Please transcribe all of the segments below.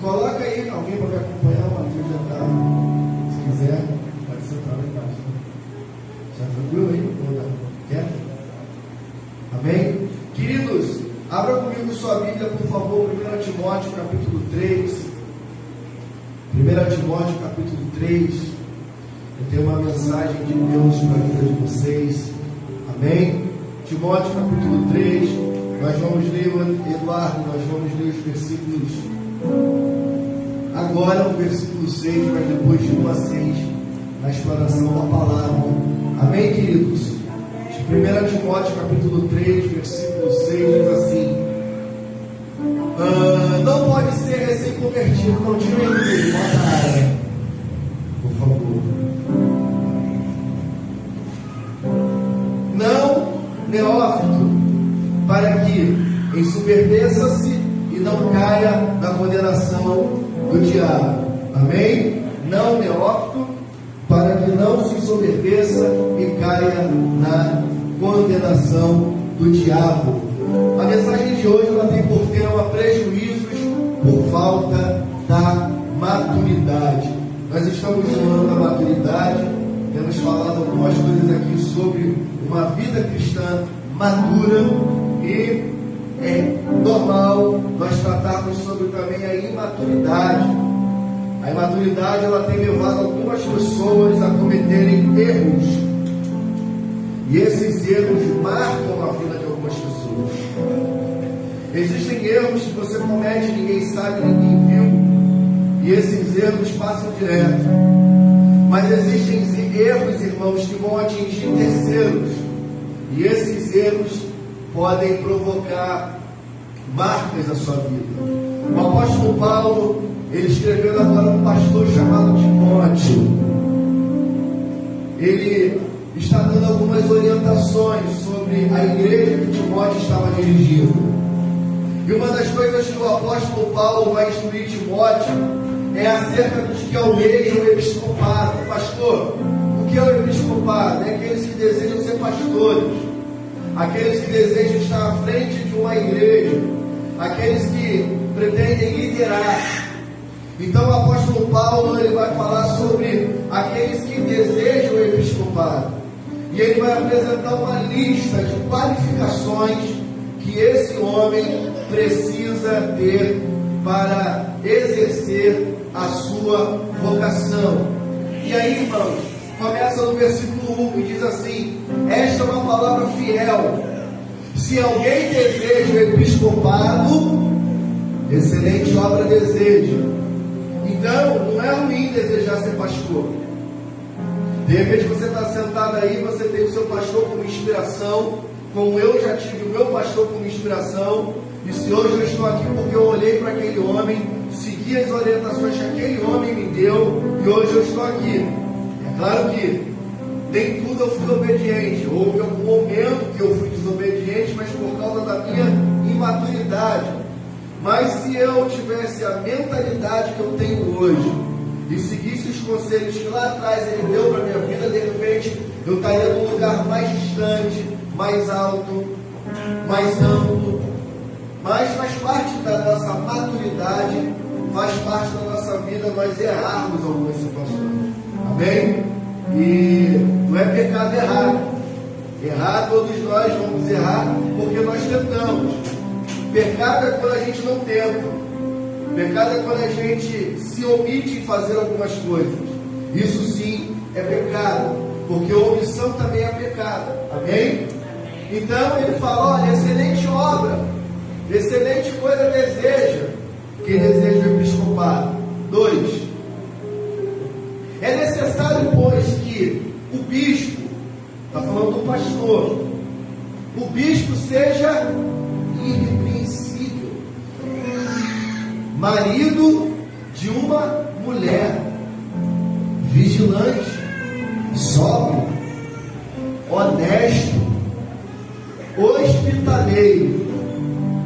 Coloca aí alguém para me acompanhar, o Matheus já está. Se quiser, pode sentar lá embaixo. Já tranquilo aí? Quer? Amém? Queridos, abra comigo sua Bíblia, por favor, 1 Timóteo capítulo 3. 1 Timóteo capítulo 3. Eu tenho uma mensagem de Deus para a vida de vocês. Amém? Timóteo capítulo 3. Nós vamos ler, Eduardo, nós vamos ler os versículos. Agora o versículo 6, mas depois de 1 a 6, na explanação da palavra. Amém, queridos? De 1 Timóteo capítulo 3, versículo 6, diz assim: não pode ser recém-convertido, não tira ele, bota a área, por favor. Não neófito, para que ensoberbeça-se e não caia na condenação do diabo. Amém? Não neófito, para que não se ensoberbeça e caia na condenação do diabo. A mensagem de hoje ela tem por tema prejuízos por falta da maturidade. Nós estamos falando da maturidade, temos falado algumas coisas aqui sobre uma vida cristã madura, e é normal nós tratarmos sobre também a imaturidade. A imaturidade ela tem levado algumas pessoas a cometerem erros, e esses erros marcam a vida de algumas pessoas. Existem erros que você comete, ninguém sabe, ninguém viu, e esses erros passam direto. Mas existem erros, irmãos, que vão atingir terceiros, e esses erros podem provocar marcas na sua vida. O apóstolo Paulo, ele escreveu agora um pastor chamado Timóteo. Ele está dando algumas orientações sobre a igreja que Timóteo estava dirigindo. E uma das coisas que o apóstolo Paulo vai instruir Timóteo é acerca dos que almejam o episcopado. Pastor, o que é o episcopado? É aqueles que desejam ser pastores, aqueles que desejam estar à frente de uma igreja, aqueles que pretendem liderar. Então o apóstolo Paulo ele vai falar sobre aqueles que desejam o episcopado, e ele vai apresentar uma lista de qualificações que esse homem precisa ter para exercer a sua vocação. E aí, irmãos, começa no versículo 1 e diz assim: esta é uma palavra fiel. Se alguém deseja o episcopado, excelente obra deseja. Então, não é ruim desejar ser pastor. De repente você está sentado aí, você tem o seu pastor como inspiração, como eu já tive o meu pastor como inspiração. E se hoje eu estou aqui porque eu olhei para aquele homem, segui as orientações que aquele homem me deu, e hoje eu estou aqui. É claro que nem tudo eu fui obediente. Houve algum momento que eu fui desobediente, mas por causa da minha imaturidade. Mas se eu tivesse a mentalidade que eu tenho hoje e seguisse os conselhos que lá atrás ele deu para a minha vida, de repente eu estaria num lugar mais distante, mais alto, mais amplo. Mas faz parte da nossa maturidade, faz parte da nossa vida nós errarmos algumas situações. Amém? E não é pecado errar. Errar, todos nós vamos errar porque nós tentamos. Pecado é quando a gente não tenta. Pecado é quando a gente se omite em fazer algumas coisas. Isso sim é pecado, porque omissão também é pecado. Amém? Então ele fala: olha, excelente obra, excelente coisa deseja quem deseja o episcopado. 2. É necessário, pois, que o bispo, está falando do pastor, o bispo seja irrepreensível, marido de uma mulher, vigilante, sóbrio, honesto, hospitaleiro,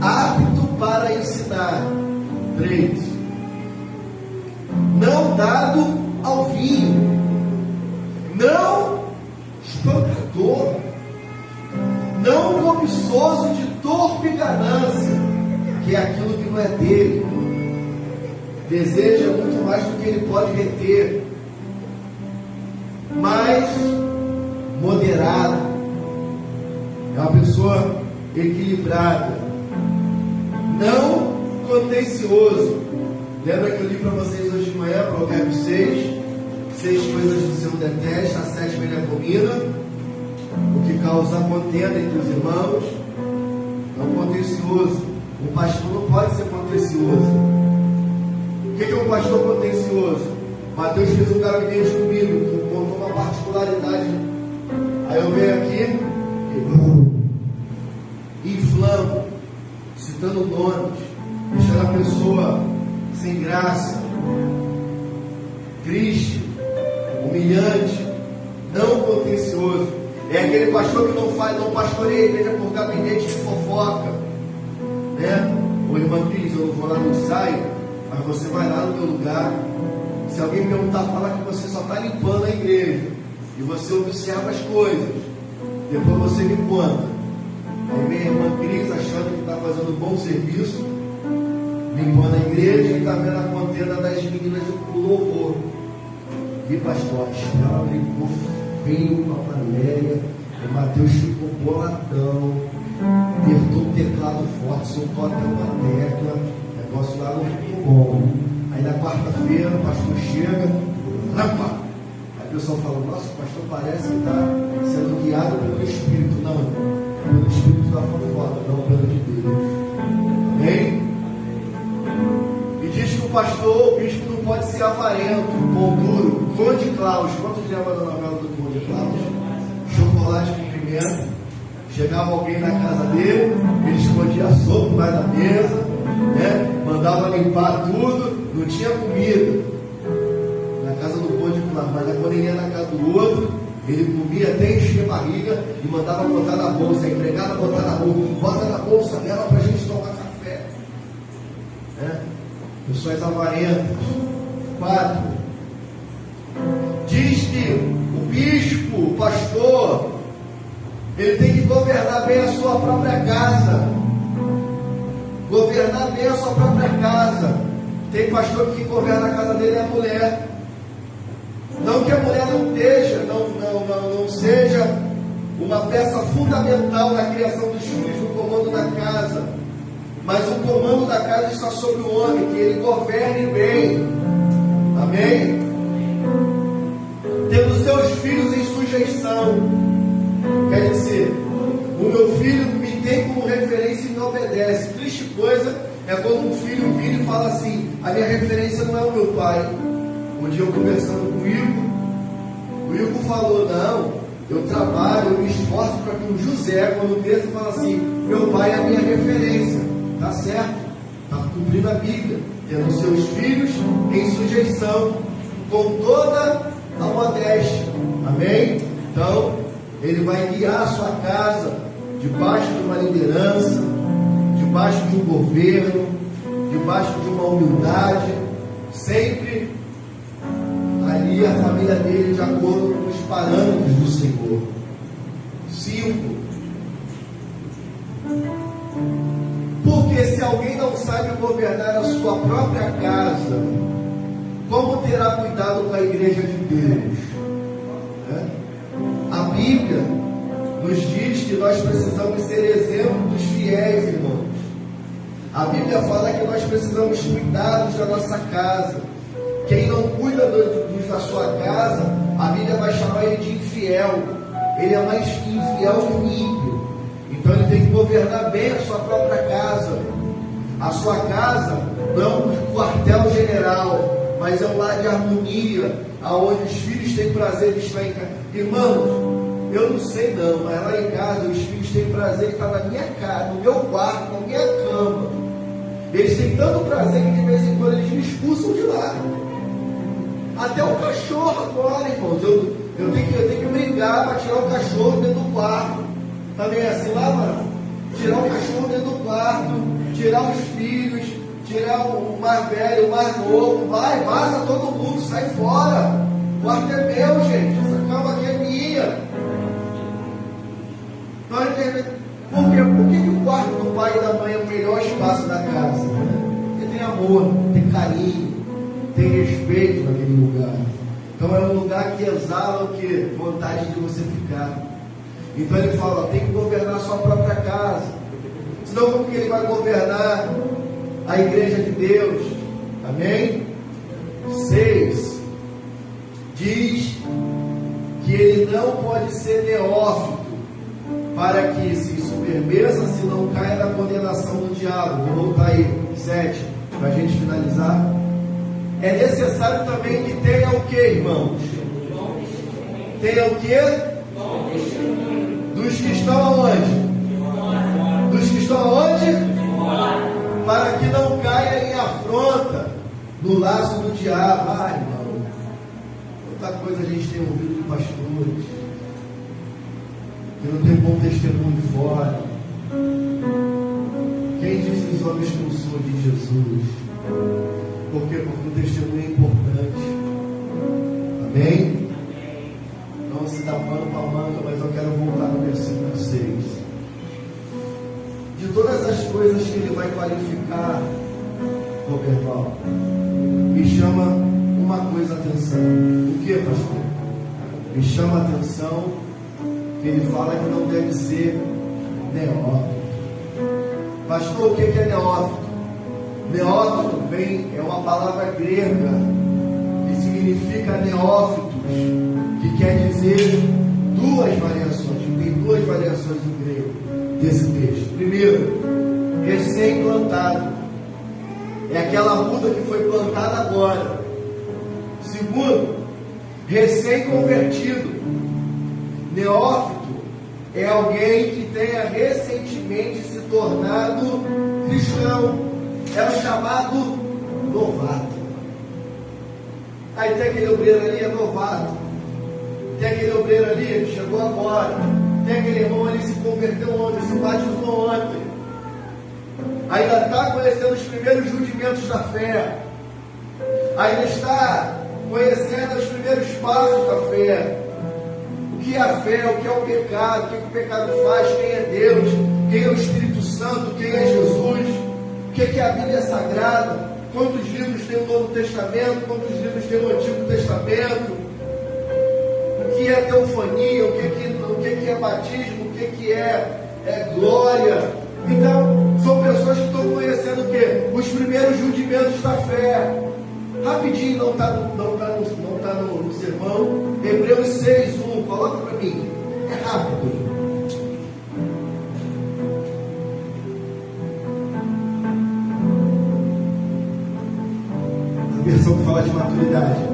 apto para ensinar. 3. Não dado ao vinho, não espancador, não cobiçoso de torpe ganância, que é aquilo que não é dele. deseja muito mais do que ele pode reter, mais moderado, é uma pessoa equilibrada, não contencioso. Lembra que eu li para vocês hoje de manhã, Provérbios 6 coisas que o Senhor detesta, a sétima ele abomina, o que causa contenda entre os irmãos. Não contencioso. Um pastor não pode ser contencioso. O que é um pastor contencioso? Mateus fez um gabinete comigo, que contou uma particularidade. Aí eu venho aqui e inflamo, citando nomes, deixando a pessoa sem graça, triste, humilhante, não contencioso. É aquele pastor que não pastoreia a igreja por gabinete de fofoca, né? Ô irmã Cris, eu não vou lá no ensaio, mas você vai lá no meu lugar. Se alguém perguntar, fala que você só está limpando a igreja e você observa as coisas, depois você me conta. Aí vem a irmã Cris achando que está fazendo um bom serviço, limpando a igreja, e está vendo a contenda das meninas do louvor. E pastor, ela brigou feio com a Valéria, o Mateus ficou boladão, apertou o teclado forte, soltou até uma tecla, o negócio lá não ficou bom. Aí na quarta-feira o pastor chega, rampa. Aí o pessoal fala, nossa, o pastor parece que está sendo guiado pelo Espírito. Não, pelo Espírito da fofoca, não pelo de Deus. Amém? E diz que o pastor, o bispo não pode ser avarento, pão duro. Conde Klaus, quantos lembram da novela do Conde Klaus? Chocolate com pimenta. Chegava alguém na casa dele, ele escondia a sopa embaixo da mesa, né? Mandava limpar tudo, não tinha comida. Na casa do Conde Klaus, mas quando ele ia na casa do outro, ele comia até encher a barriga e mandava botar na bolsa. A empregada botar na bolsa, bota na bolsa, leva pra gente tomar café. Né? Pessoas avarentas. 4. Diz que o bispo, o pastor, ele tem que governar bem a sua própria casa. Governar bem a sua própria casa. Tem pastor que governa a casa dele é a mulher. Não que a mulher não seja uma peça fundamental na criação dos filhos, no comando da casa. Mas o comando da casa está sobre o homem, que ele governe bem. Amém? Tendo seus filhos em sujeição. Quer dizer, o meu filho me tem como referência e me obedece. Triste coisa é quando um filho vira e fala assim, a minha referência não é o meu pai. Um dia eu conversando com o Igor falou, não, eu trabalho, eu me esforço para que o José, quando cresça, fala assim, meu pai é a minha referência. Está certo, está cumprindo a Bíblia, tendo seus filhos em sujeição, com toda a modéstia. Amém? Então, ele vai guiar a sua casa debaixo de uma liderança, debaixo de um governo, debaixo de uma humildade, sempre ali a família dele de acordo com os parâmetros do Senhor. 5. Porque se alguém não sabe governar a sua própria casa, como terá cuidado com a igreja de Deus? A Bíblia nos diz que nós precisamos ser exemplo dos fiéis, irmãos. A Bíblia fala que nós precisamos cuidar da nossa casa. Quem não cuida da sua casa, a Bíblia vai chamar ele de infiel. Ele é mais infiel que o ímpio. Então ele tem que governar bem a sua própria casa. A sua casa não é um quartel-general, mas é um lar de harmonia, aonde os filhos têm prazer de estar em casa. Irmãos, eu não sei não, mas lá em casa os filhos têm prazer de estar na minha casa, no meu quarto, na minha cama. Eles têm tanto prazer que de vez em quando eles me expulsam de lá. Até o cachorro agora, irmãos, eu tenho que brigar para tirar o cachorro dentro do quarto. Também é assim lá, mano? Tirar o cachorro dentro do quarto, tirar os filhos, tirar o mais velho, o mais novo. Vai, vaza todo mundo, sai fora. O quarto é meu, gente. Essa cama aqui é minha. Por que o quarto do pai e da mãe é o melhor espaço da casa? Porque tem amor, tem carinho. tem respeito naquele lugar. Então é um lugar que exala o que? Vontade de você ficar. Então ele fala, tem que governar a sua própria casa. Senão como que ele vai governar a igreja de Deus? Amém? 6. Diz que ele não pode ser neófito, para que se soberbeça, se não caia na condenação do diabo. Vou voltar aí, 7, para a gente finalizar. É necessário também que tenha o que, irmãos? Tenha o que? Dos que estão aonde? Dos que estão aonde? Para que não caia em afronta no laço do diabo. Ai, irmão, quanta coisa a gente tem ouvido de pastores que não tem bom testemunho fora. Quem diz que os homens não são de Jesus? Por quê? Porque o testemunho é importante. Amém? Não se dá pano para manga, mas eu quero voltar no versículo 6. De todas as coisas que ele vai qualificar, Roberval, me chama uma coisa a atenção. O que, pastor? Me chama a atenção que ele fala que não deve ser neófito. Pastor, o que é neófito? Neófito é uma palavra grega que significa neófitos, que quer dizer duas variações. Tem duas variações em grego desse texto. Primeiro, recém-plantado, é aquela muda que foi plantada agora. Segundo, recém-convertido. Neófito é alguém que tenha recentemente se tornado cristão. É o chamado novato. Aí tem aquele obreiro ali, é novato. Tem aquele obreiro ali que chegou agora. Tem aquele irmão ali que se converteu ontem, se batizou ontem. Ainda está conhecendo os primeiros rudimentos da fé. Ainda está conhecendo os primeiros passos da fé. O que é a fé, o que é o pecado, o que o pecado faz, quem é Deus, quem é o Espírito Santo, quem é Jesus. O que é a Bíblia Sagrada? Quantos livros tem o Novo Testamento? Quantos livros tem o Antigo Testamento? O que é teofania? O que é batismo? O que é glória? Então, são pessoas que estão conhecendo o quê? Os primeiros rudimentos da fé. Rapidinho, não está no sermão. Hebreus 6:1, coloca para mim. É rápido. Versão que fala de maturidade.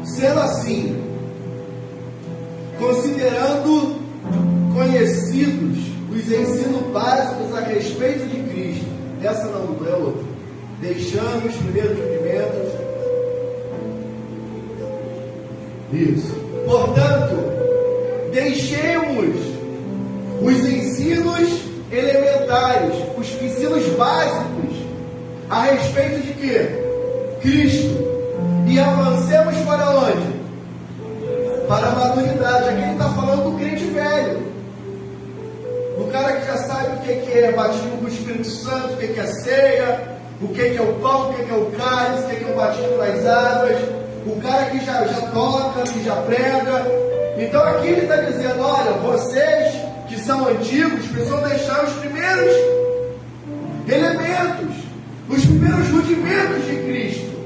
Sendo assim, considerando conhecidos os ensinos básicos a respeito de Cristo, essa não é outra, deixando os primeiros rudimentos. Isso. Portanto, deixemos os ensinos elementares, os ensinos básicos a respeito de quê? Cristo. E avancemos para onde? Para a maturidade. Aqui ele está falando do crente velho. Do cara que já sabe o que é batismo com o Espírito Santo, o que é ceia, o que é o pão, o que é o cálice, o que é o batismo nas águas. O cara que já toca, que já prega. Então aqui ele está dizendo, olha, vocês que são antigos precisam deixar os primeiros elementos, os primeiros rudimentos de Cristo,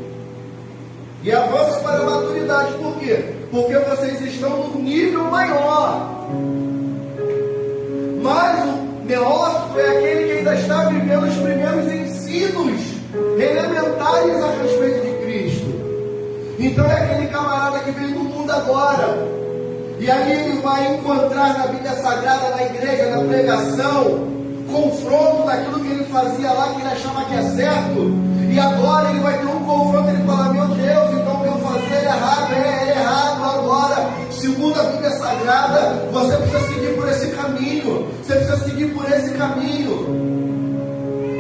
e avançam para a maturidade. Por quê? Porque vocês estão num nível maior. Mas o neófito é aquele que ainda está vivendo os primeiros ensinos elementares a respeito de Cristo. Então é aquele camarada que veio do mundo agora. E aí ele vai encontrar na Bíblia Sagrada, na igreja, na pregação, confronto daquilo que ele fazia lá, que ele achava que é certo. E agora ele vai ter um confronto, ele fala, meu Deus, então o que eu fazia é errado, é errado. Agora, segundo a Bíblia Sagrada, você precisa seguir por esse caminho. Você precisa seguir por esse caminho.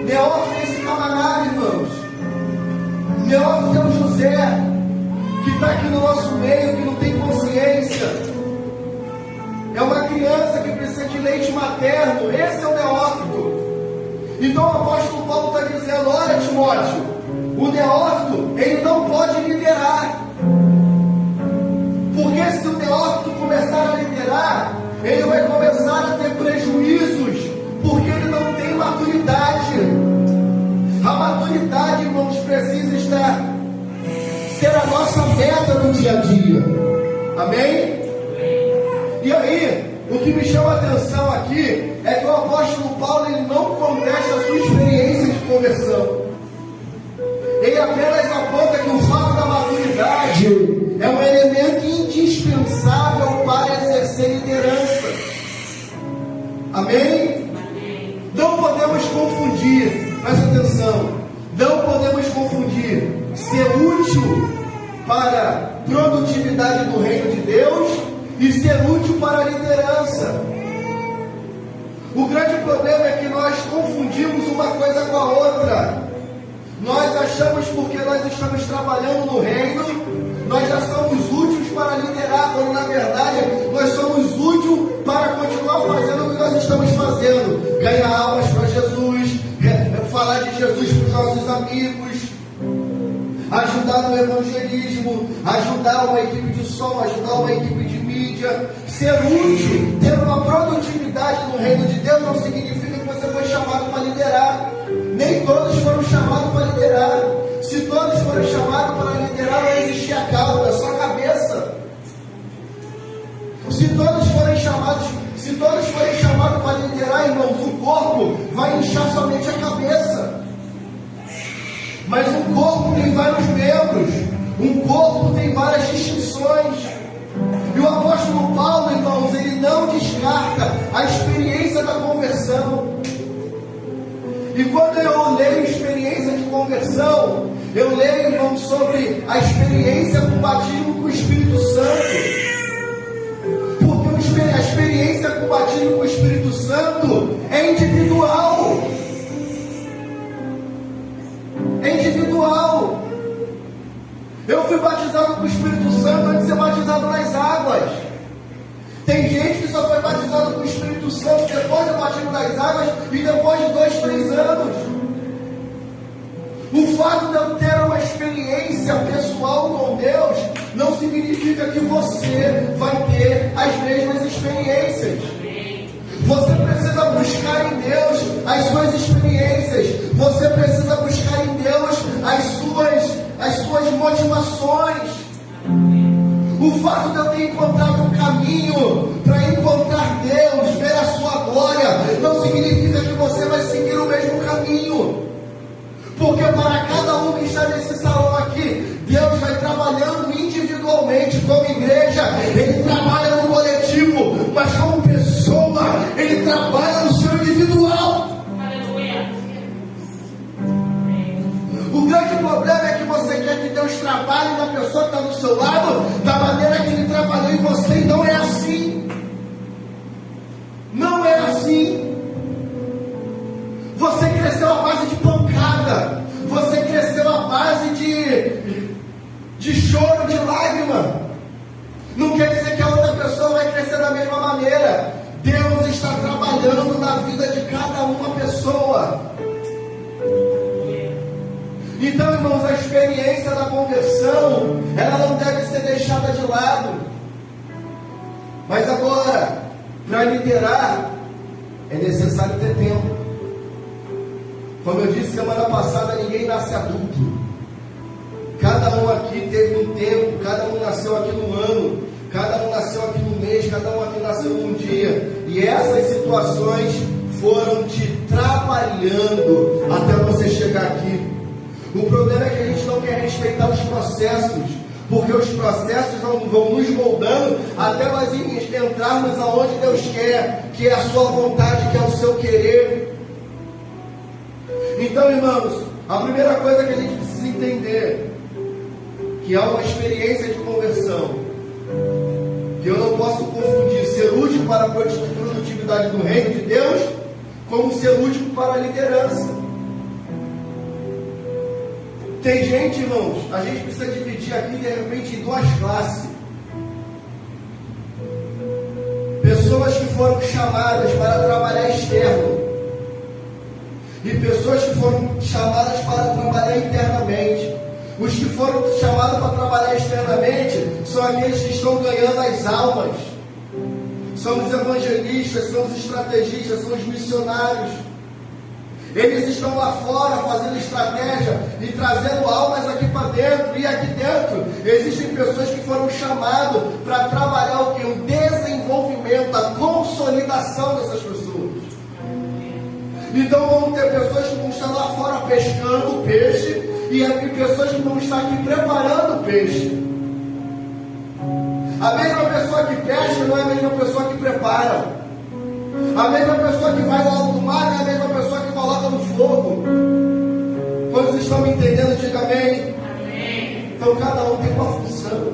Neófito é esse camarada, irmãos. Neófito é o José, que está aqui no nosso meio, que não tem consciência. É uma criança que precisa de leite materno paterno, esse é o neófito. Então o apóstolo Paulo está dizendo: olha, Timóteo, o neófito, ele não pode liderar. Porque se o neófito começar a liderar, ele vai começar a ter prejuízos, porque ele não tem maturidade. A maturidade, irmãos, precisa ser a nossa meta no dia a dia. Amém? E aí, o que me chama a atenção aqui é que o apóstolo Paulo, ele não contesta a sua experiência de conversão. Ele apenas aponta que o fato da maturidade é um elemento indispensável para exercer liderança. Amém? Não podemos confundir, presta atenção, não podemos confundir ser útil para produtividade do reino de Deus e ser útil para a liderança. O grande problema é que nós confundimos uma coisa com a outra. Nós achamos, porque nós estamos trabalhando no reino, nós já somos úteis para liderar, quando na verdade nós somos úteis para continuar fazendo o que nós estamos fazendo: ganhar almas para Jesus, falar de Jesus para os nossos amigos, ajudar no evangelismo, ajudar uma equipe de som, ajudar uma equipe de mídia. Ser útil, ter uma produtividade no reino de Deus não significa que você foi chamado para liderar. Nem todos foram chamados para liderar. Se todos foram chamados para liderar, não existia a cauda, é só a cabeça. Se todos forem chamados para liderar, irmãos, o corpo vai inchar somente a cabeça. Mas um corpo tem vários membros, um corpo tem várias distinções. E o apóstolo Paulo, irmãos, ele não descarta a experiência da conversão. E quando eu leio experiência de conversão, eu leio, irmãos, sobre a experiência com o batismo com o Espírito Santo. Porque a experiência com o batismo com o Espírito Santo é individual. É individual. Eu fui batizado com o Espírito Santo antes de ser batizado nas águas. Tem gente que só foi batizado com o Espírito Santo depois do batismo das águas e depois de 2, 3 anos. O fato de eu ter uma experiência pessoal com Deus não significa que você vai ter as mesmas experiências. Você precisa buscar em Deus as suas experiências. Você precisa buscar em Deus as suas motivações. O fato de eu ter encontrado um caminho para encontrar Deus, ver a sua glória, não significa que você vai seguir o mesmo caminho. Porque para cada um que está nesse salão aqui, Deus vai trabalhando individualmente. Como igreja, Ele trabalha no coletivo, mas como pessoa, Ele trabalha no seu individual. O grande problema é que você quer que Deus trabalhe na pessoa que está do seu lado da maneira que Ele trabalhou em você, e não é assim. Não é assim. Você cresceu à base de pancada. Você cresceu à base de choro, de lágrima. Não quer dizer que a outra pessoa vai crescer da mesma maneira. Deus está trabalhando na vida de cada uma pessoa. Então, irmãos, a experiência da conversão, ela não deve ser deixada de lado. Mas agora, para liderar, é necessário ter tempo. Como eu disse semana passada, ninguém nasce adulto. Cada um aqui teve um tempo, cada um nasceu aqui no ano, cada um nasceu aqui no mês, cada um aqui nasceu num dia. E essas situações foram te trabalhando até você chegar aqui. O problema é que a gente não quer respeitar os processos, porque os processos vão nos moldando até nós entrarmos aonde Deus quer, que é a sua vontade, que é o seu querer. Então, irmãos, a primeira coisa que a gente precisa entender, que há uma experiência de conversão, que eu não posso confundir ser útil para a produtividade do reino de Deus como ser útil para a liderança. Tem gente, irmãos, a gente precisa dividir aqui de repente em duas classes. Pessoas pessoas que foram chamadas para trabalhar externo e pessoas que foram chamadas para trabalhar internamente. Os que foram chamados para trabalhar externamente são aqueles que estão ganhando as almas. São os evangelistas, são os estrategistas, são os missionários. Eles estão lá fora fazendo estratégia e trazendo almas aqui para dentro. E aqui dentro existem pessoas que foram chamadas para trabalhar o que? O desenvolvimento, a consolidação dessas pessoas. Então vão ter pessoas que vão estar lá fora pescando peixe e pessoas que vão estar aqui preparando peixe. A mesma pessoa que pesca não é a mesma pessoa que prepara. A mesma pessoa que vai no alto mar não é a mesma pessoa que coloca no fogo. Quantos estão me entendendo? Diga amém. Amém. Então cada um tem uma função.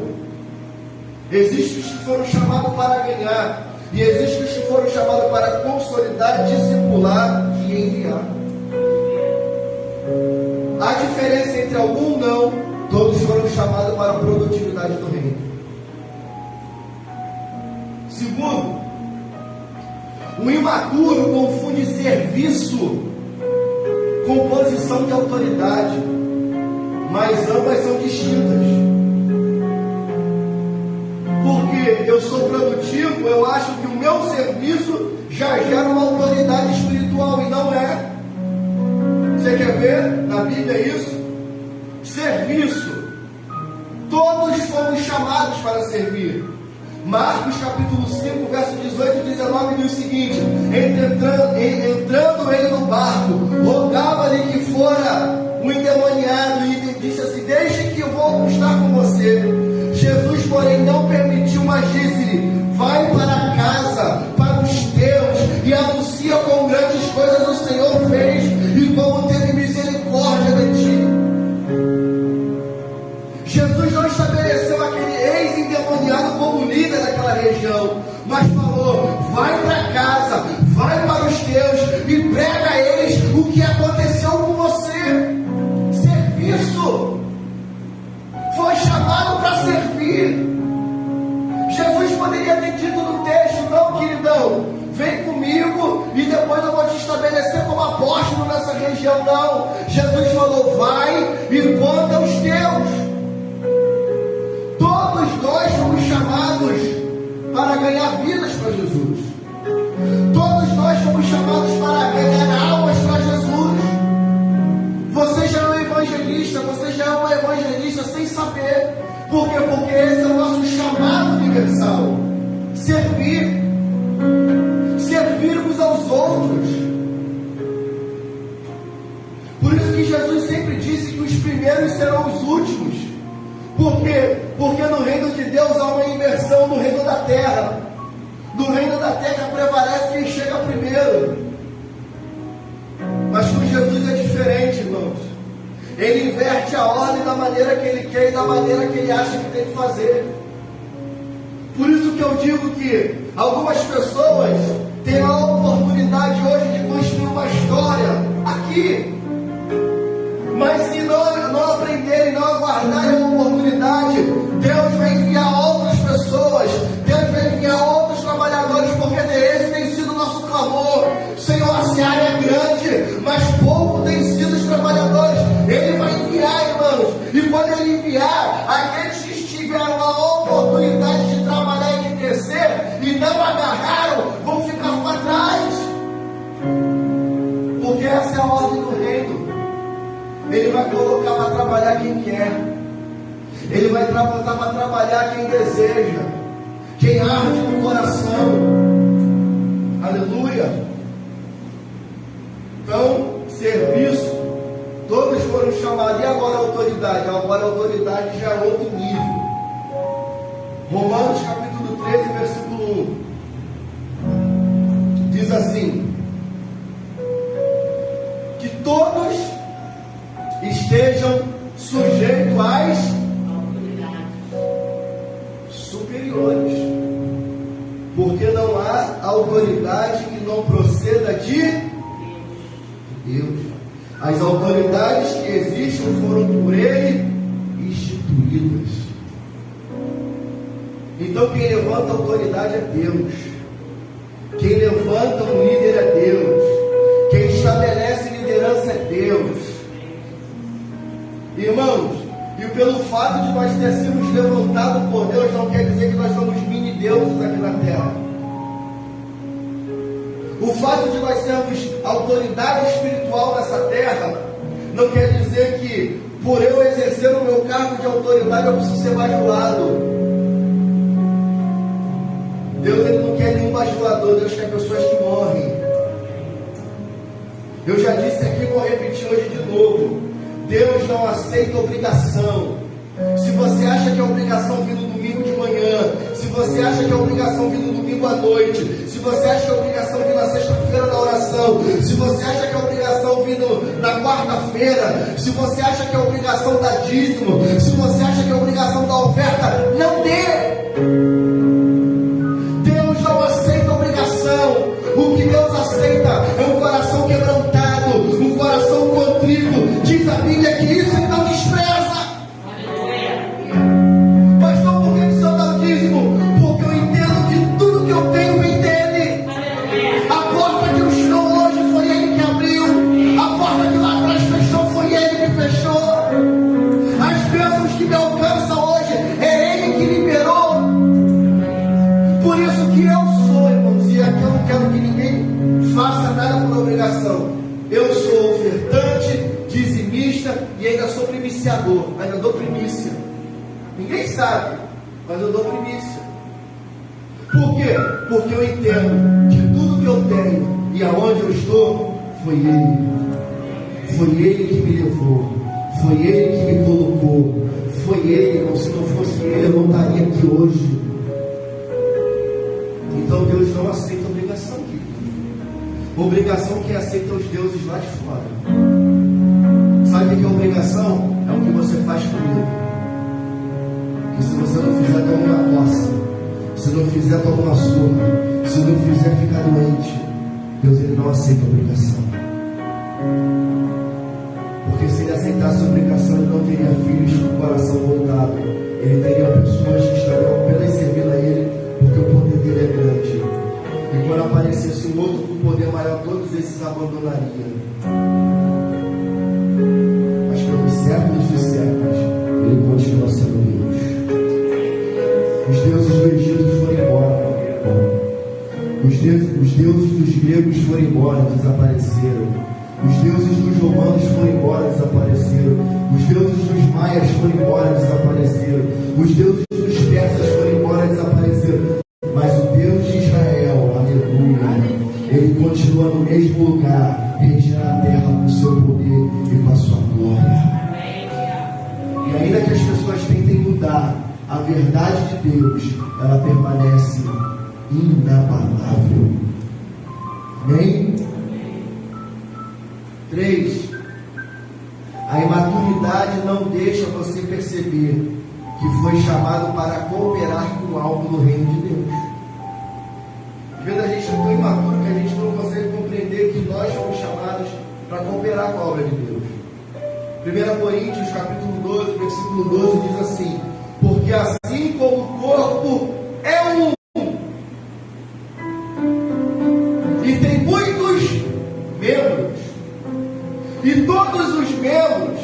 Existem os que foram chamados para ganhar, e existem os que foram chamados para consolidar, discipular e enviar. Há diferença entre algum? Não. Todos foram chamados para a produtividade do reino. Segundo, o imaturo confunde serviço com posição de autoridade, mas ambas são distintas. Porque eu sou produtivo, eu acho que o meu serviço já gera uma autoridade espiritual, e não é. Você quer ver na Bíblia isso? Serviço. Todos fomos chamados para servir. Marcos capítulo 5, verso 18 e 19 diz o seguinte: entrando ele no barco, rogava-lhe que fora um endemoniado, e disse assim: deixe que eu vou estar com você. Jesus, porém, não permitiu, mas disse-lhe: vai para casa, para os teus, e anuncia quão grandes coisas o Senhor fez e como teve misericórdia de ti. Jesus não estabeleceu aquele ex-endemoniado como líder daquela região, mas falou: vai para casa, vai para os teus e prega a eles o que aconteceu com você. Serviço. Foi chamado para servir. Jesus poderia ter dito no texto: não, queridão, vem comigo e depois eu vou te estabelecer como apóstolo nessa região. Não. Jesus falou: vai e conta os teus. Todos nós fomos chamados para ganhar vidas para Jesus. Todos nós fomos chamados para ganhar almas para Jesus. Você já é um evangelista, você já é um evangelista sem saber. Por quê? Porque esse é o nosso chamado universal. Servir. Servirmos aos outros. Por isso que Jesus sempre disse que os primeiros serão os últimos. Por quê? Porque no reino de Deus há uma inversão no reino da terra. No reino da terra prevalece quem chega primeiro. Mas com Jesus é diferente, irmãos. Ele inverte a ordem da maneira que ele quer e da maneira que ele acha que tem que fazer. Por isso que eu digo que algumas pessoas têm a oportunidade hoje de construir uma história aqui. Mas se não aprenderem, não aguardarem a oportunidade, Deus vai enviar outras pessoas, Deus vai enviar outros trabalhadores, porque esse tem sido o nosso clamor. Senhor, a seara é grande, mas pouco tem sido os trabalhadores. Ele vai enviar, irmãos, e quando Ele enviar, aqueles que tiveram a oportunidade de trabalhar e de crescer e não agarraram, vão ficar para trás. Porque essa é a ordem do reino. Ele vai colocar para trabalhar quem quer. Ele vai botar para trabalhar quem deseja, quem arde no coração. Aleluia. Então, serviço. Todos foram chamados. E agora a autoridade? Agora a autoridade já é outro nível. Romanos capítulo 13, versículo 1 diz assim: que todos estejam sujeitos às superiores, porque não há autoridade que não proceda de Deus. As autoridades que existem foram por Ele instituídas. Então quem levanta a autoridade é Deus. Quem levanta um líder é Deus. Quem estabelece liderança é Deus. Irmãos, e pelo fato de nós ter sido levantados por Deus, não quer dizer que nós somos mini-deuses aqui na terra. O fato de nós sermos autoridade espiritual nessa terra, não quer dizer que, por eu exercer o meu cargo de autoridade, eu preciso ser bajulado. Deus, Ele não quer nenhum bajulador, Deus quer pessoas que morrem. Eu já disse aqui e vou repetir hoje de novo: Deus não aceita obrigação. Se você acha que é obrigação vir no domingo de manhã, se você acha que é obrigação vir no domingo à noite, se você acha que é obrigação vir na sexta-feira na oração, se você acha que é obrigação vir na quarta-feira, se você acha que é obrigação dar dízimo, se você acha que é obrigação da oferta, não dê. Deus não aceita obrigação. O que Deus aceita é um coração quebrantado, um coração contrito. Diz a Bíblia que isso Ele não despreza. Pastor, por que o Senhor dá o dízimo? Porque eu entendo que tudo que eu tenho vem dele. A porta que eu estou hoje foi Ele que abriu. A porta que lá atrás fechou foi Ele que fechou. As bênçãos que me alcançam hoje é Ele que liberou. Por isso que eu sou, irmãos, e aqui eu não quero que ninguém faça nada por obrigação. Eu sou ofertante, dizimista e ainda sou primiciador, ainda dou primícia. Ninguém sabe, mas eu dou primícia. Por quê? Porque eu entendo que tudo que eu tenho e aonde eu estou foi Ele. Foi Ele que me levou, foi Ele que me colocou, foi Ele, irmão. Se não fosse Ele, eu não estaria aqui hoje. Então Deus não aceita obrigação, querido. Obrigação quem aceita os deuses lá de fora. Sabe o que é obrigação? É o que você faz comigo. Que se você não fizer, toma uma coça. Se não fizer, toma uma surra. Se não fizer, fica doente. Deus, Ele não aceita obrigação. Porque se Ele aceitasse a obrigação, Ele não teria filhos com o coração voltado. Ele teria pessoas que estariam apenas servindo a Ele, porque o poder dele é grande. E quando aparecesse um outro com poder maior, todos esses abandonariam. Mas pelos séculos dos séculos, Ele continua sendo Deus. Os deuses do Egito foram embora. Os deuses dos gregos foram embora, desapareceram. Os deuses dos romanos foram embora, desapareceram. Os deuses dos maias foram embora, desapareceram. Os deuses dos persas foram embora, desapareceram. Mas o Deus de Israel, aleluia, Ele continua no mesmo lugar, regendo a terra com o seu poder e com a sua glória. E ainda que as pessoas tentem mudar a verdade de Deus, ela permanece inabalável. Amém? 3. A imaturidade não deixa você perceber que foi chamado para cooperar com algo no reino de Deus. Às vezes a gente é tão imaturo que a gente não consegue compreender que nós fomos chamados para cooperar com a obra de Deus. 1 Coríntios capítulo 12, versículo 12 diz assim: porque assim como o corpo é um e tem muitos membros, e todos os membros,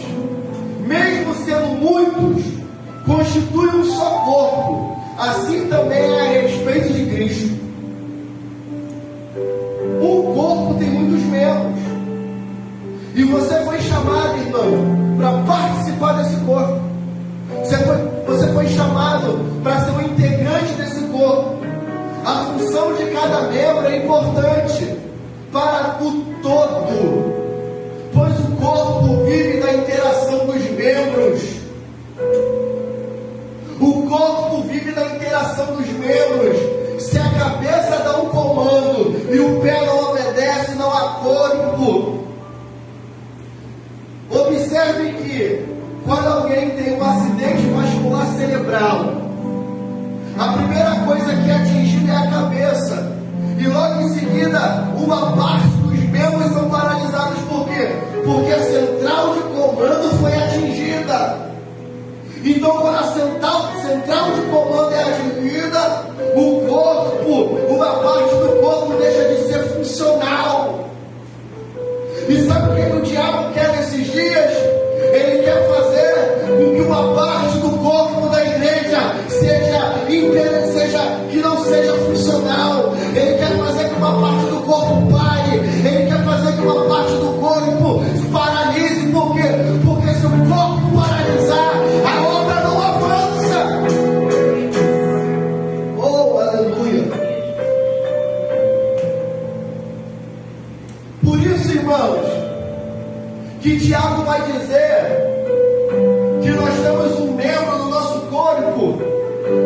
mesmo sendo muitos, constituem um só corpo, assim também é a respeito de Cristo. O corpo tem muitos membros, e você foi chamado, irmão, para participar desse corpo. Você foi chamado para ser um integrante desse corpo. A função de cada membro é importante para o todo, pois o corpo vive da interação dos membros. O corpo vive da interação dos membros. Se a cabeça dá um comando e o pé não obedece, não há corpo. Observe que quando alguém tem um acidente vascular cerebral, a primeira coisa que é atingida é a cabeça, e logo em seguida uma parte dos membros são paralisados. Por quê? Porque a central de comando foi atingida. Então quando a central de comando é atingida, o corpo, uma parte do corpo deixa E sabe o que o diabo quer nesses dias? Ele quer fazer com que uma parte do corpo da igreja que não seja funcional. Ele quer fazer que uma parte do corpo pare. Ele quer fazer que uma parte do corpo se paralise. Por quê? Porque se o corpo paralisar, a obra não avança. Oh, aleluia. Por isso, irmãos, que Tiago vai dizer que nós temos um membro no nosso corpo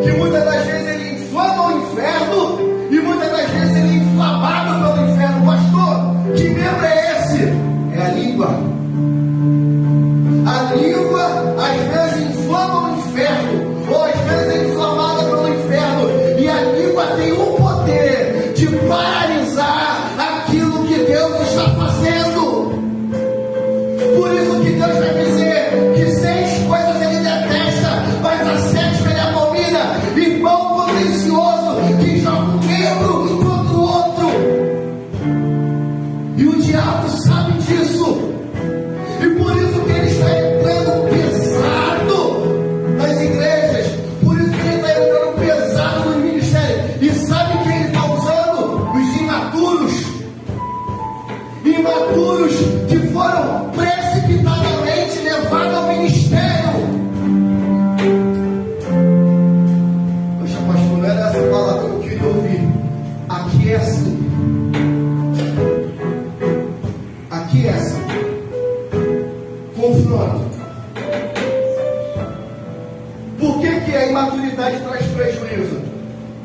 que muitas das vezes ele inflama o inferno e muitas das vezes ele é inflamado pelo inferno. Pastor, que membro é esse? É a língua. A língua às vezes inflama o inferno, ou às vezes é inflamada pelo inferno, e a língua tem o poder de paralisar aquilo que Deus está fazendo. Por isso que Deus vai dizer que 6 coisas ele detesta, mas a 7ª ele abomina. Irmão contencioso que joga um membro contra o outro. E o diabo sabe disso. E por isso que ele está entrando pesado nas igrejas. Por isso que ele está entrando pesado no ministério. E sabe quem ele está usando? Os imaturos. Imaturos que foram precipitadamente levados ao ministério. Poxa, pastor, não era essa palavra que eu queria ouvir. Aqui é assim. Aqui é assim. Confronto. Por que a imaturidade traz prejuízo?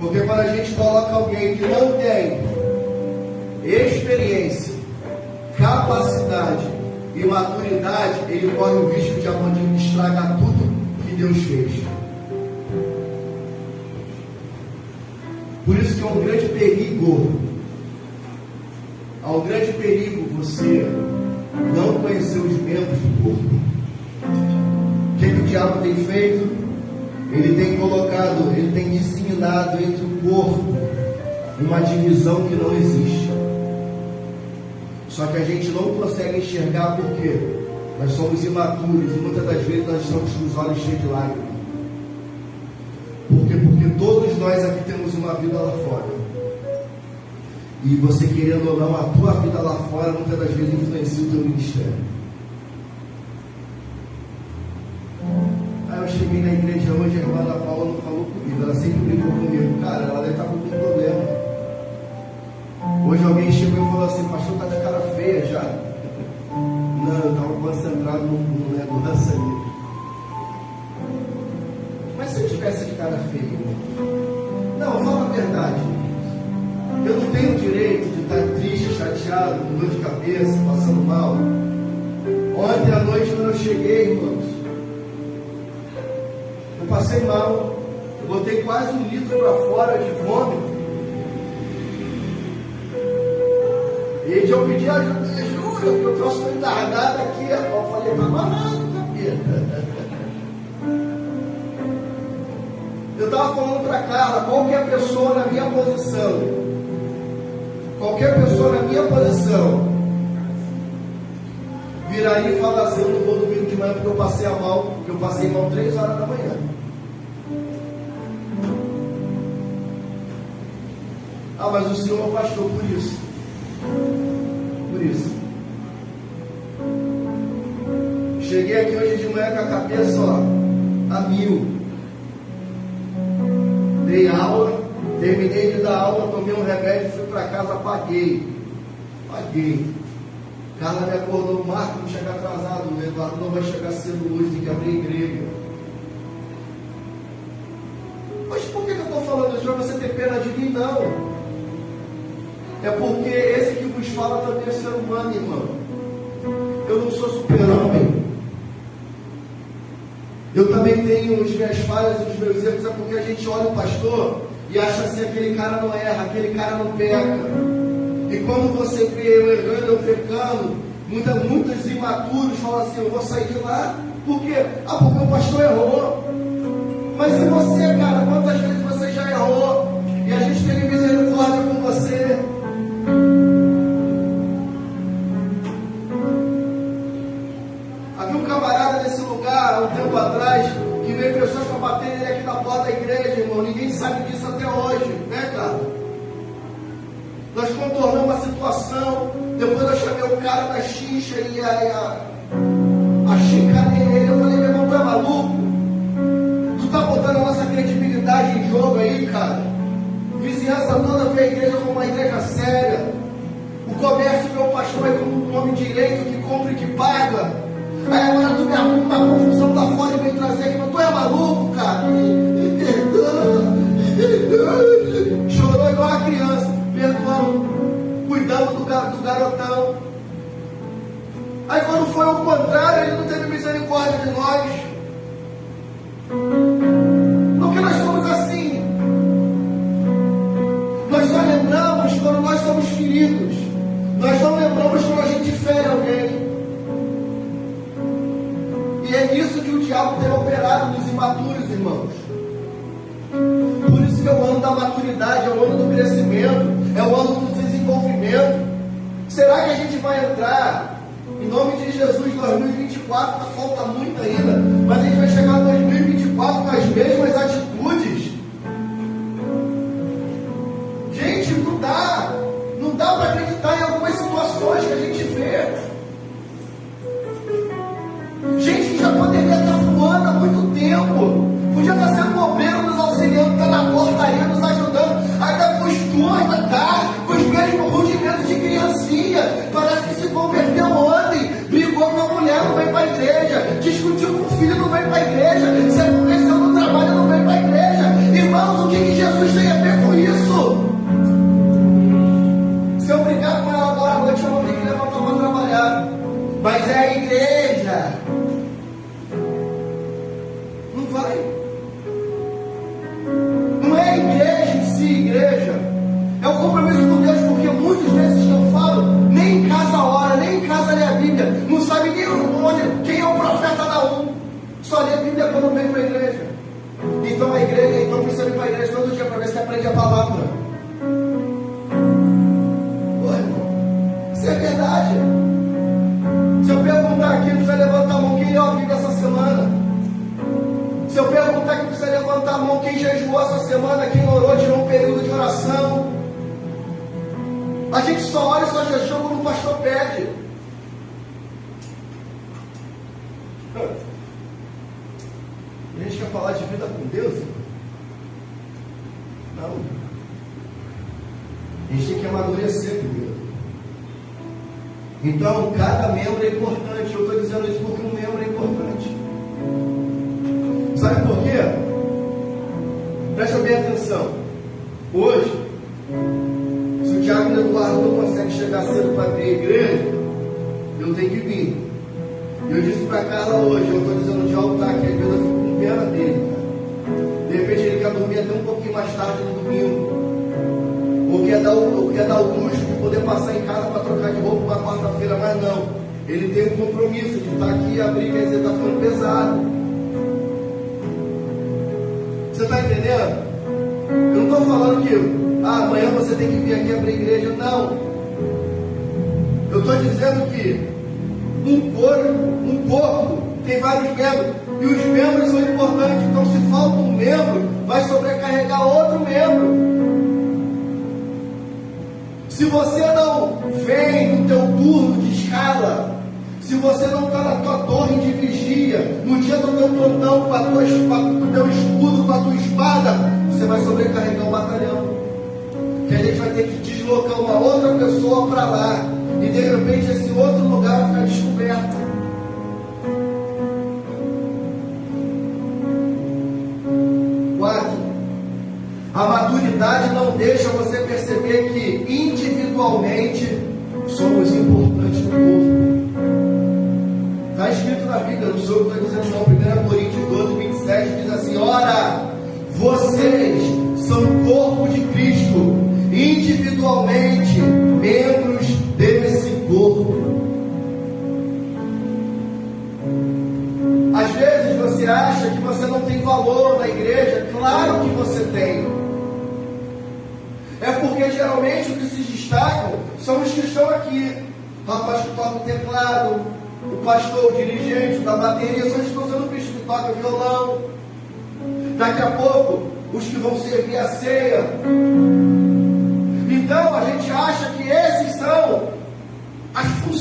Porque quando a gente coloca alguém que não tem experiência, capacidade e maturidade, ele corre o risco de estragar tudo que Deus fez. Por isso que é um grande perigo. Há um grande perigo você não conhecer os membros do corpo. O que o diabo tem feito? Ele tem colocado, ele tem disseminado entre o corpo uma divisão que não existe. Só que a gente não consegue enxergar porque nós somos imaturos e muitas das vezes nós estamos com os olhos cheios de lágrimas. Por quê? Porque todos nós aqui temos uma vida lá fora. E você querendo ou não, a tua vida lá fora muitas das vezes influencia o teu ministério. Aí eu cheguei na igreja hoje, a irmã Ana Paula não falou comigo, ela sempre brincou comigo. Cara, ela deve estar com algum problema. Hoje alguém chegou e falou assim: pastor, tá de cara feia já. Não, eu estava concentrado no negócio ali. Mas se eu tivesse de cara feia? Não, fala a verdade. Eu não tenho o direito de estar triste, chateado, com dor de cabeça, passando mal. Ontem à noite, quando eu cheguei, irmãos, eu passei mal. Eu botei quase 1 litro para fora de vômito. E eu pedi ajuda, que eu trouxe uma endargada aqui. Eu falei, tá amarrado, capeta. Eu estava falando para Carla, qualquer pessoa na minha posição, viraria e falaria assim: eu não vou domingo de manhã porque eu passei mal 3 horas da manhã. Ah, mas o Senhor pastor por isso. Cheguei aqui hoje de manhã com a cabeça, a 1000. Dei aula, terminei de dar aula, tomei um remédio, fui para casa, paguei. Carla me acordou: Marco, não chega atrasado, o Eduardo não vai chegar cedo hoje, tem que abrir a igreja. Mas por que eu estou falando isso? Para você ter pena de mim? Não. É porque esse que vos fala também é ser humano, irmão. Eu não sou super-homem. Eu também tenho as minhas falhas e os meus erros. É porque a gente olha o pastor e acha assim: aquele cara não erra, aquele cara não peca. E quando você vê eu errando, eu pecando, muitos imaturos falam assim: eu vou sair de lá. Por quê? Ah, porque o pastor errou. Mas e você, cara? Quantas vezes você já errou? E a gente teve misericórdia com você. situação. Depois eu chamei o cara da xixa e a chicanei ele. Eu falei, meu irmão, tu é maluco? Tu tá botando a nossa credibilidade em jogo aí, cara. Vizinhança toda vê a igreja como uma igreja séria. O comércio vê o pastor aí como um homem direito que compra e que paga. Aí agora tu me arruma uma confusão lá fora e vem trazer aqui, mas tu é maluco, cara? Chorou igual a criança, perdoando, cuidando do garotão. Aí quando foi ao contrário, ele não teve misericórdia de nós. Porque nós somos assim. Nós só lembramos quando nós somos feridos. Nós não lembramos quando a gente fere alguém. E é nisso que o diabo tem operado nos imaturos, irmãos. Por isso que é o ano da maturidade, é o ano do crescimento, é o ano do desenvolvimento. Será que a gente vai entrar, em nome de Jesus, 2024, falta muito ainda, mas a gente vai chegar em 2024 com as mesmas atitudes? Gente, não dá para acreditar em algumas situações que a gente vê. Gente que já poderia estar voando há muito tempo, podia estar sendo bombeiro, nos auxiliando, estar na portaria, nos ajudando, ainda costuma estar com os mesmos rudimentos de criancinha, parece que se converteu ontem, brigou com a mulher, não vem para a igreja, discutiu com o filho, não vem para a igreja, se aborreceu no trabalho, não vem para a igreja. Irmãos, o que Jesus tem a ver com isso? Se eu brigar com ela agora à noite, eu vou ter que levantar para trabalhar, mas é a igreja. Não vai. Não é a igreja em si, igreja. É o compromisso com Deus, porque muitos desses que eu falo, nem em casa ora, nem em casa lê a Bíblia, não sabe nem quem é o profeta da só lê a Bíblia quando vem para a igreja. Então a igreja, então precisa ir para a igreja todo dia para ver se aprende a palavra. Pô, irmão, isso é verdade. Se eu perguntar aqui, precisa levantar a mão, quem leu a Bíblia essa semana? Se eu perguntar aqui, precisa levantar a mão, quem jejuou essa semana, quem orou, tirou um período de oração? A gente só ora e só jejua quando o pastor pede. A gente quer falar de vida com Deus? Não. A gente tem que amadurecer primeiro. Então, cada membro é importante. Eu estou dizendo isso porque um membro é importante. Sabe por quê? Presta bem atenção. Hoje, se o Tiago Eduardo não consegue chegar cedo para abrir a igreja, eu tenho que vir. Eu disse para Carla hoje, eu estou dizendo de altar que às vezes eu fico com pena dele. De repente ele quer dormir até um pouquinho mais tarde no domingo. Ou quer dar o luxo de poder passar em casa para trocar de roupa para quarta-feira, mas não. Ele tem um compromisso de estar aqui e abrir, quer dizer, está ficando pesado. Você está entendendo? Eu não estou falando que amanhã você tem que vir aqui abrir a igreja, não. Eu estou dizendo que um corpo tem vários membros, e os membros são importantes. Então, se falta um membro, vai sobrecarregar outro membro. Se você não vem no teu turno de escala, se você não está na tua torre de vigia, no dia do teu plantão, com o teu escudo, com a tua espada, você vai sobrecarregar o batalhão. Que a gente vai ter que deslocar uma outra pessoa para lá, e de repente esse outro lugar vai ficar descoberto. A maturidade não deixa você perceber que individualmente somos importantes no corpo. Está escrito na Bíblia, não sou eu que estou dizendo não. 1 Coríntios 12, 27 diz assim: ora, vocês são o corpo de Cristo, individualmente membros desse corpo. Às vezes você acha que você não tem valor na igreja. Claro que você tem. É porque geralmente os que se destacam são os que estão aqui. O rapaz que toca o teclado, o pastor, o dirigente, o da bateria, são os que estão sendo vistos, que toca violão. Daqui a pouco, os que vão servir a ceia. Então a gente acha que esses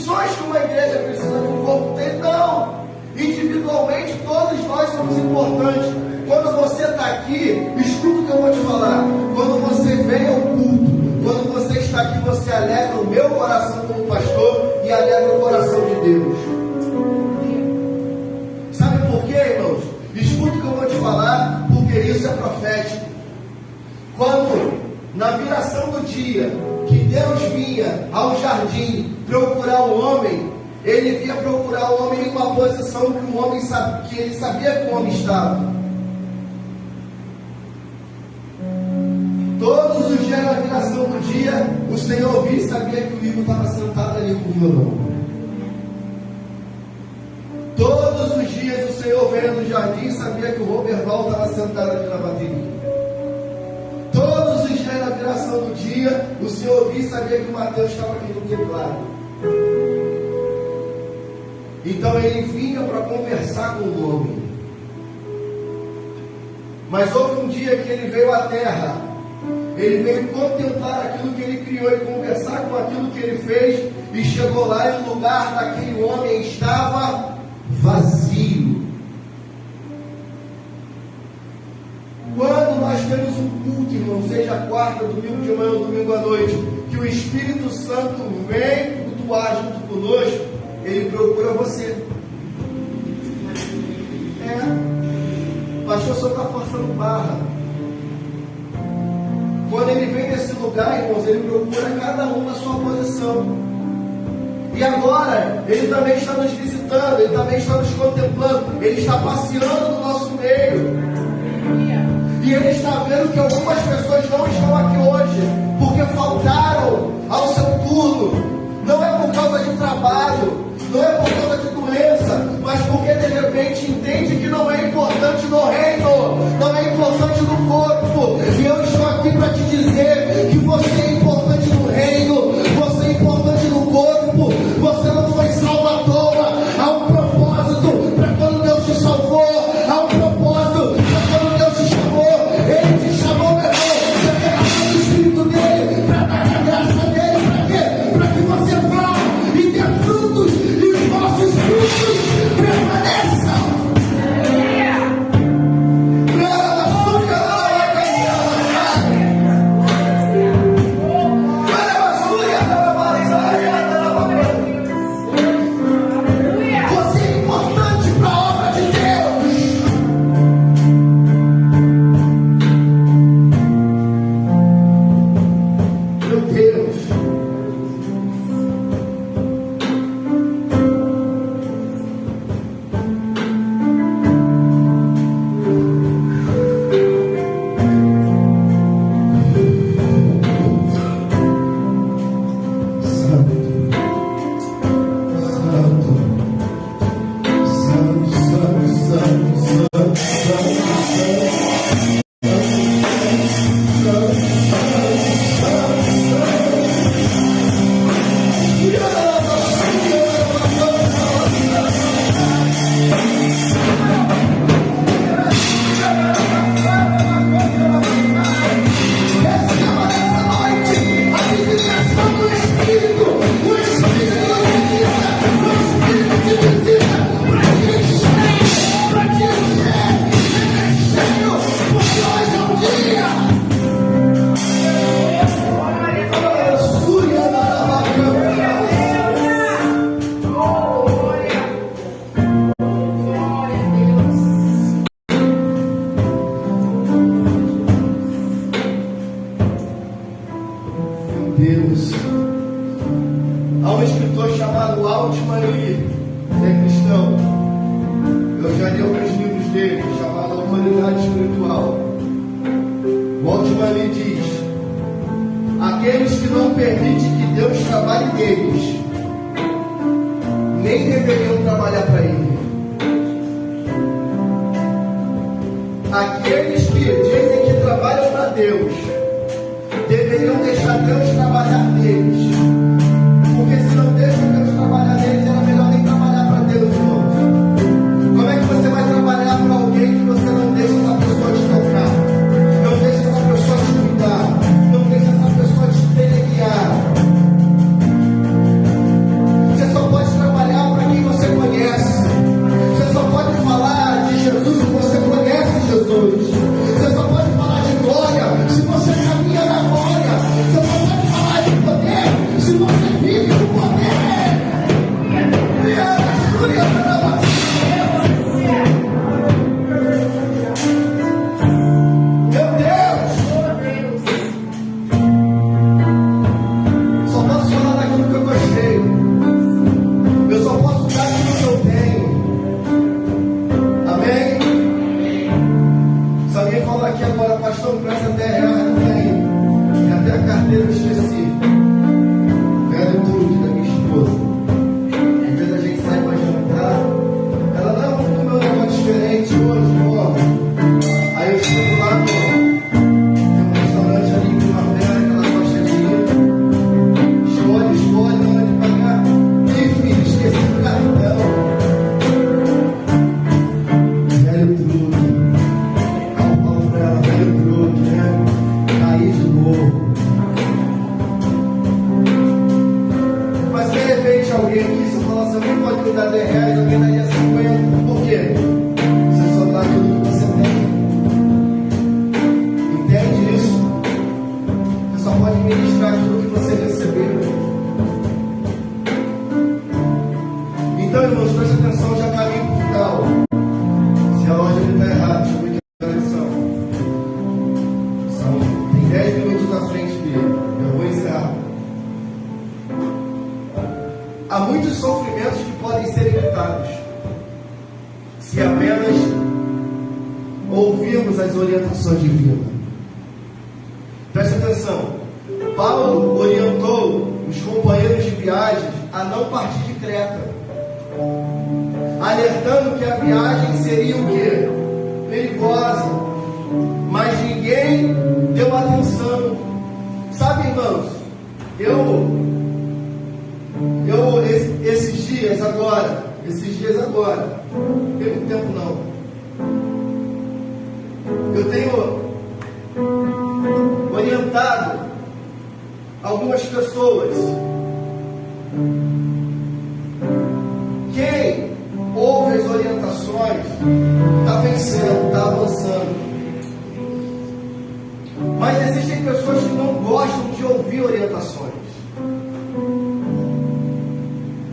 funções que uma igreja precisa de um corpo ter, não. Individualmente, todos nós somos importantes. Quando você está aqui, escuta o que eu vou te falar. Quando você vem ao culto, quando você está aqui, você alegra o meu coração como pastor e alegra o coração de Deus. Sabe por quê, irmãos? Escuta o que eu vou te falar, porque isso é profético. Quando, na viração do dia, que Deus vinha ao jardim procurar o homem, ele vinha procurar o homem em uma posição que o homem que ele sabia que o homem estava. Todos os dias na viração do dia, o Senhor via e sabia que o Igor estava sentado ali com o violão. Todos os dias o Senhor veio no jardim e sabia que o Roberval estava sentado ali na bateria. Todos os dias na viração do dia, o Senhor via e sabia que o Mateus estava aqui no teclado. Então ele vinha para conversar com o homem. Mas houve um dia que ele veio à terra. Ele veio contemplar aquilo que ele criou e conversar com aquilo que ele fez. E chegou lá e o lugar daquele homem estava vazio. Quando nós temos um culto, irmão, seja quarta, domingo de manhã ou domingo à noite, que o Espírito Santo vem cultuar junto conosco, ele procura você. O pastor só está forçando barra. Quando ele vem nesse lugar, irmãos, ele procura cada um na sua posição. E agora, ele também está nos visitando, ele também está nos contemplando, ele está passeando no nosso meio. E ele está vendo que algumas pessoas não estão aqui hoje, porque faltaram ao seu turno. Não é por causa de trabalho, não é por causa de doença, mas porque de repente entende que não é importante no reino, não é importante no corpo. E eu estou aqui para te dizer que você é importante no reino, você é importante no corpo, você não foi salvo à toa. Há um propósito para quando Deus te salvou, há um propósito para quando Deus te chamou. Ele te chamou, meu irmão, para derramar o Espírito dele, para dar a graça dele, para quê? Para que você vá e dê frutos e os vossos frutos permaneçam. Você só fosse alguém aqui, se eu falasse, alguém pode me dar 10 reais, alguém daria 50. Por quê? Você só dá aquilo que você tem. Entende isso? Você só pode ministrar aquilo que você recebeu. Então, irmãos, preste atenção, já caminho para o final. Se a loja está errada, deixa eu ver que lição. Tem 10 minutos na frente dele. Eu vou encerrar. Há muitos sofrimentos que podem ser evitados se apenas ouvirmos as orientações divinas. Preste atenção. Paulo orientou os companheiros de viagem a não partir de Creta, alertando que a viagem seria o quê? Perigosa. Mas ninguém deu atenção. Sabe, irmãos, esses dias agora, não tem muito tempo não, eu tenho orientado algumas pessoas. Quem ouve as orientações está vencendo, está avançando. Mas existem pessoas que não gostam de ouvir orientações.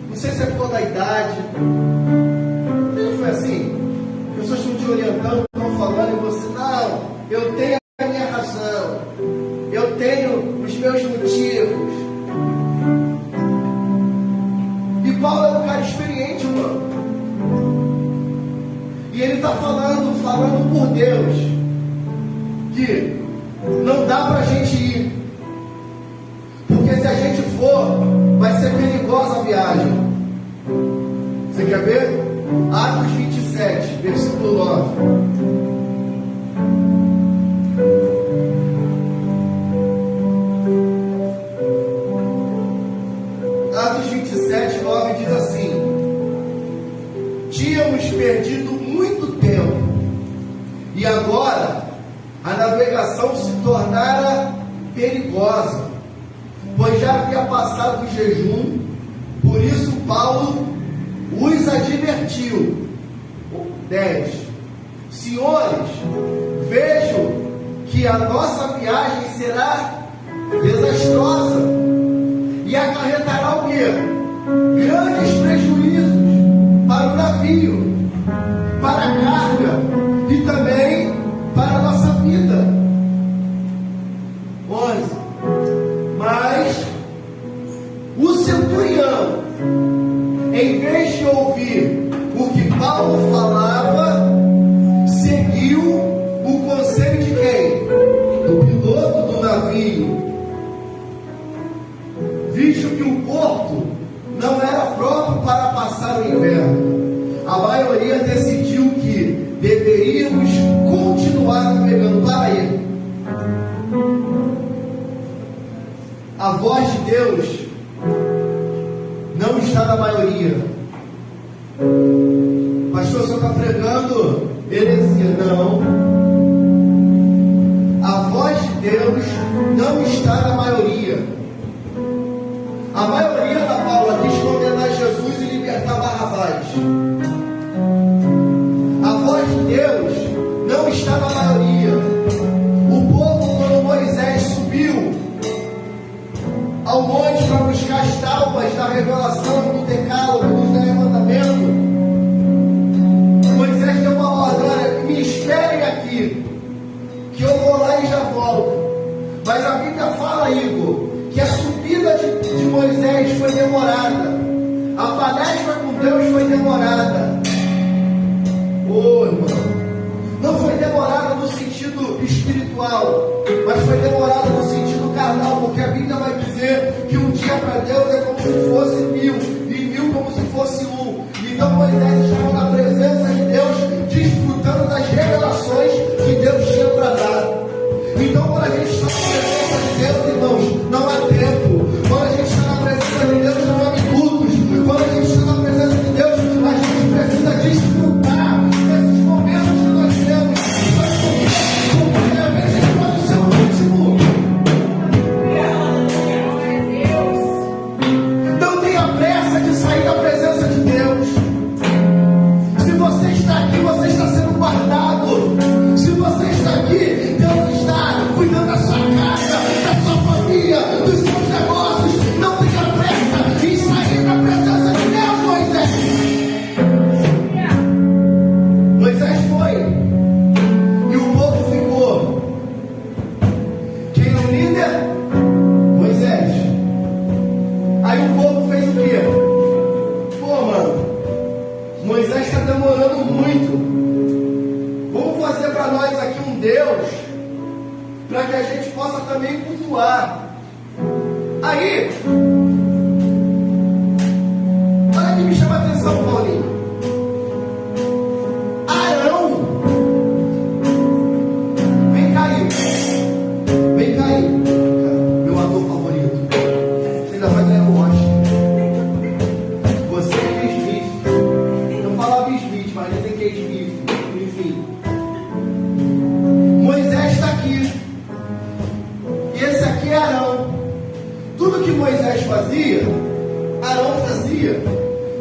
Não sei se é por causa da idade. Não foi assim? Pessoas estão te orientando, estão falando, e você, não, eu tenho a minha razão, eu tenho os meus motivos. E Paulo é um cara experiente, mano. E ele está falando por Deus, que não dá para a gente ir, porque se a gente for, vai ser perigosa a viagem. Você quer ver? Atos 27, versículo 9. Atos 27, 9 diz assim: tínhamos perdido muito tempo, e agora a navegação se tornara perigosa, pois já havia passado o jejum. Por isso Paulo os advertiu. 10. Senhores, vejo que a nossa viagem será desastrosa e acarretará o quê? Grandes prejuízos para o navio, para a carga e também para a nossa vida. 11. Mas o centurião, em vez de ouvir o que Paulo falava, seguiu o conselho de quem? Do piloto do navio, visto que o porto não era próprio para passar o inverno. A maioria decidiu que deveríamos continuar navegando. Para aí. A voz de Deus não está na maioria. Pastor, você está pregando heresia? Não. A voz de Deus não está na maioria. A maioria da Paula quis condenar Jesus e libertar Barrabás. A voz de Deus não está na maioria. O povo, quando Moisés subiu ao monte para buscar as tábuas da revelação, do decálogo, dos 10 mandamentos, Moisés deu uma ordem: olha, me esperem aqui, que eu vou lá e já volto. Mas a Bíblia fala, Igor, que a subida de Moisés foi demorada, a palestra com Deus foi demorada. Oh, irmão, não foi demorada no sentido espiritual, mas foi demorada no sentido carnal, porque a Bíblia vai dizer que um dia para Deus é como se fosse 1000, e 1000 como se fosse um. Então Moisés estava na presença de Deus, desfrutando das revelações que Deus tinha para dar. Então, quando a gente está na presença de Deus, irmãos, não há tempo. Quando a gente está na presença de Deus, não há minutos. Quando a gente está na presença de Deus, a gente precisa desfrutar desses momentos que nós temos. Primeiramente, ele pode ser o último. Não tenha pressa de muito. Vamos fazer para nós aqui um Deus, para que a gente possa também cultuar. Aí, olha que me chama a atenção, Paulinho. Arão, vem cá aí, meu ator favorito. Você ainda vai ganhar o Oscar. Você é Smith. Eu falava Smith, mas dizem que é Smith. Enfim. Moisés está aqui. E esse aqui é Arão. Tudo que Moisés fazia, Arão fazia.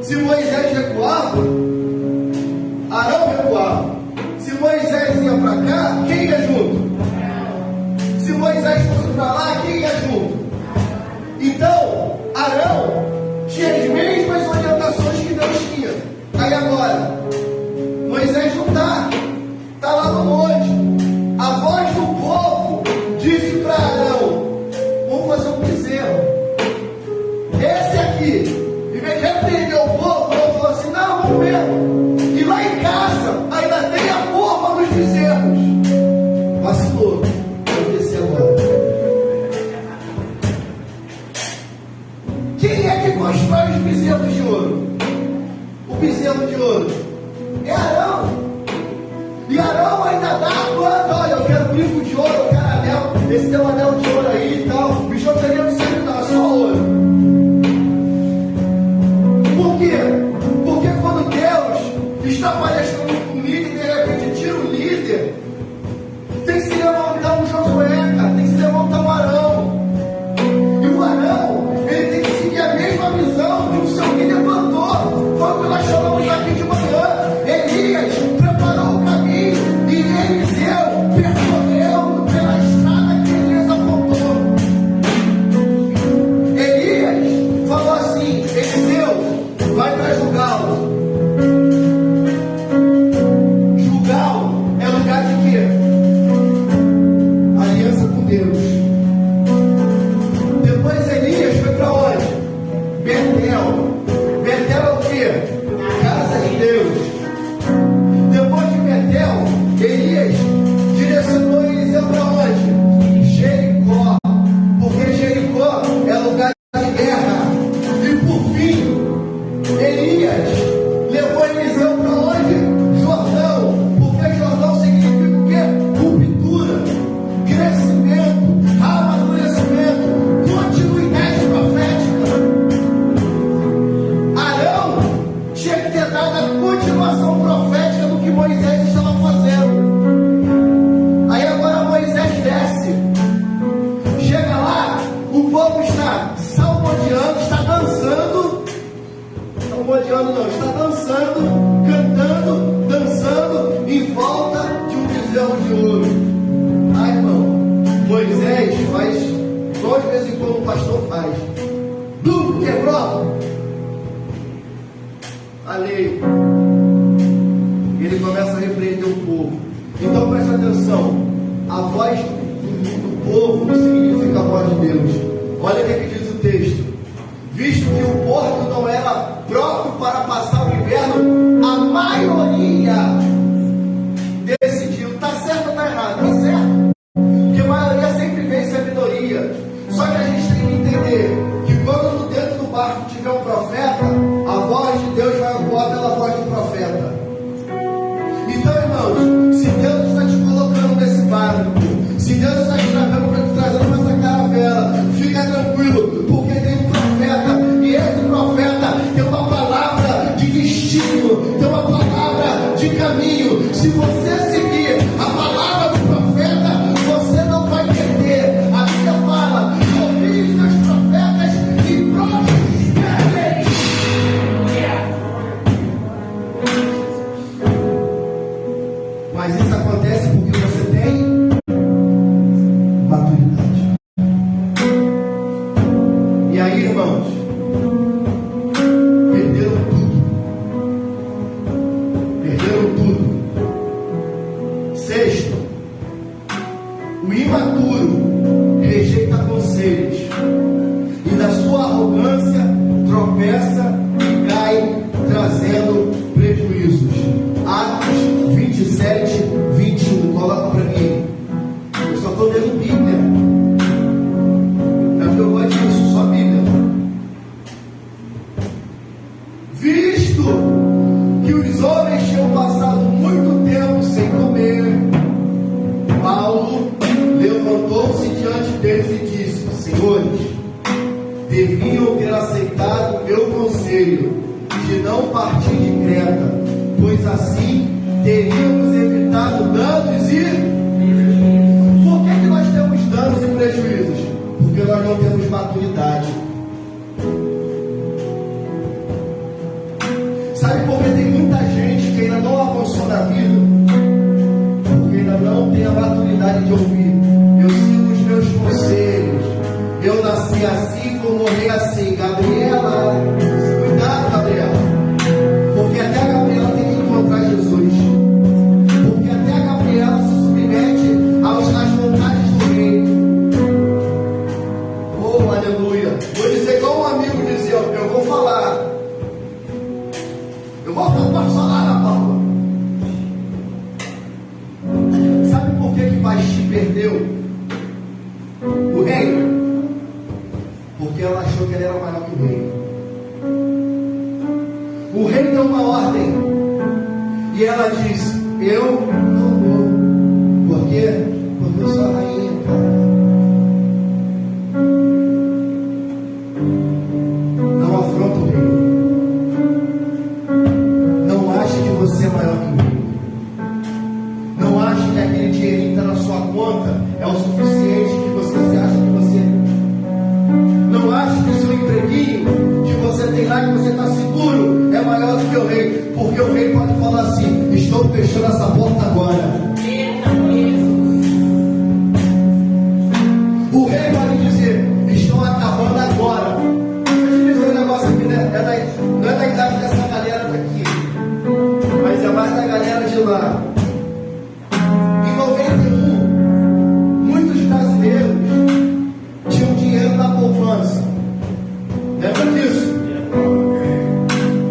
Se Moisés recuava, Arão recuava. Se Moisés ia para cá, quem ia junto? Se Moisés fosse para lá, quem ia junto? Então, Arão tinha as mesmas orientações que Deus tinha. Aí agora, Moisés não está lá no monte. A voz do povo disse para Arão: vamos fazer um bezerro. Esse aqui, em vez de repreender o povo, ele falou assim: não, vamos mesmo. E lá em casa ainda tem a forma dos bezerros. Vacilou. Vou descer agora. Quem é que constrói os bezerros de ouro? O bezerro de ouro é Arão. E Arão ainda dá a planta: olha, eu quero brinco de ouro, eu quero anel, esse teu anel de ouro aí e tal. Bijuteria não serve nada, só ouro. Por quê? Porque quando Deus está palestrando com o líder e de repente tira o líder, tem que se levantar um Josué, cara, tem que se levantar um Arão. E o Arão, ele tem que seguir a mesma visão que o seu líder plantou. Foi o que nós falamos aqui de manhã. Elias preparou o caminho e Eliseu percorreu pela estrada que Elias apontou. Elias falou assim: Eliseu, vai para Gilgal. Gilgal é lugar de quê? Aliança com Deus. Depois Elias foi para onde? Betel. Betel é o quê? Casa de Deus. Depois de Betel, Elias direcionou Eliseu para onde? Jericó. Porque Jericó é lugar de guerra. E por fim, Elias levou Eliseu para onde? Jordão. Porque Jordão significa o quê? Ruptura, crescimento, amadurecimento, continuidade profética. Arão tinha que ter dado a continuação profética do que Moisés estava fazendo. Aí agora Moisés desce, chega lá, o povo está salmodiando, está dançando. Salmodiando não, está dançando, cantando, dançando em volta de um bezerro de ouro. Ai, irmão, Moisés faz igual de vez em quando o pastor faz. Blum, quebrou a lei. Ele começa a repreender o povo. Então preste atenção: a voz do povo não significa a voz de Deus. Olha o que diz o texto: visto que o porto não era próprio para passar o inverno, a maioria decidiu. Está certo ou está errado? Está certo, porque a maioria sempre vem sabedoria. Só que a gente tem que entender que quando dentro do barco tiver um profeta, a voz de Deus vai voar pela voz do profeta. Então, irmãos, se Deus está te colocando nesse barco, se Deus está te trazendo para essa caravela, fica tranquilo, porque tem um profeta, e esse profeta tem uma palavra de destino, tem uma palavra de caminho. Se você seguir a palavra do profeta, você não vai perder. A Bíblia fala: ouvi os seus profetas e próprios perdem. Mas isso acontece porque você tem maturidade. E aí, irmãos, perderam tudo. Perderam tudo. Sexto, o imaturo rejeita conselhos e da sua arrogância tropeça e cai, trazendo prejuízos. pois assim teríamos evitado danos e... Por que nós temos danos e prejuízos? Porque nós não temos maturidade. Sabe por que tem muita gente que ainda não avançou na vida? Porque ainda não tem a maturidade de ouvir. Eu sigo os meus conselhos. Eu nasci assim, vou morrer assim. Gabriela, cuidado, Gabriela. Porque até a Gabriela tem que encontrar Jesus. Porque até a Gabriela se submete às vontades do reino. Oh, aleluia. Vou dizer igual um amigo dizia, eu vou falar. Eu posso falar na Paula. Sabe por que Vasti perdeu o reino? Porque ela achou que ele era maior que o rei. O rei deu uma ordem e ela disse: eu não vou. Por quê? Porque eu sou a rainha, cara. Não afronta o rei. Não ache que você é maior que o rei. Não ache que aquele dinheirinho que está na sua conta é o suficiente que você se acha que você é. Não ache que o seu empreguinho que você tem lá, que você está seguro, é maior do que o rei. Porque o rei pode falar assim: estou fechando essa porta agora. O rei pode dizer: estou acabando agora. Deixa eu dizer um negócio aqui, né? Não é da idade dessa galera daqui, mas é mais da galera de lá. Em 91, muitos brasileiros tinham dinheiro na poupança. Lembra disso?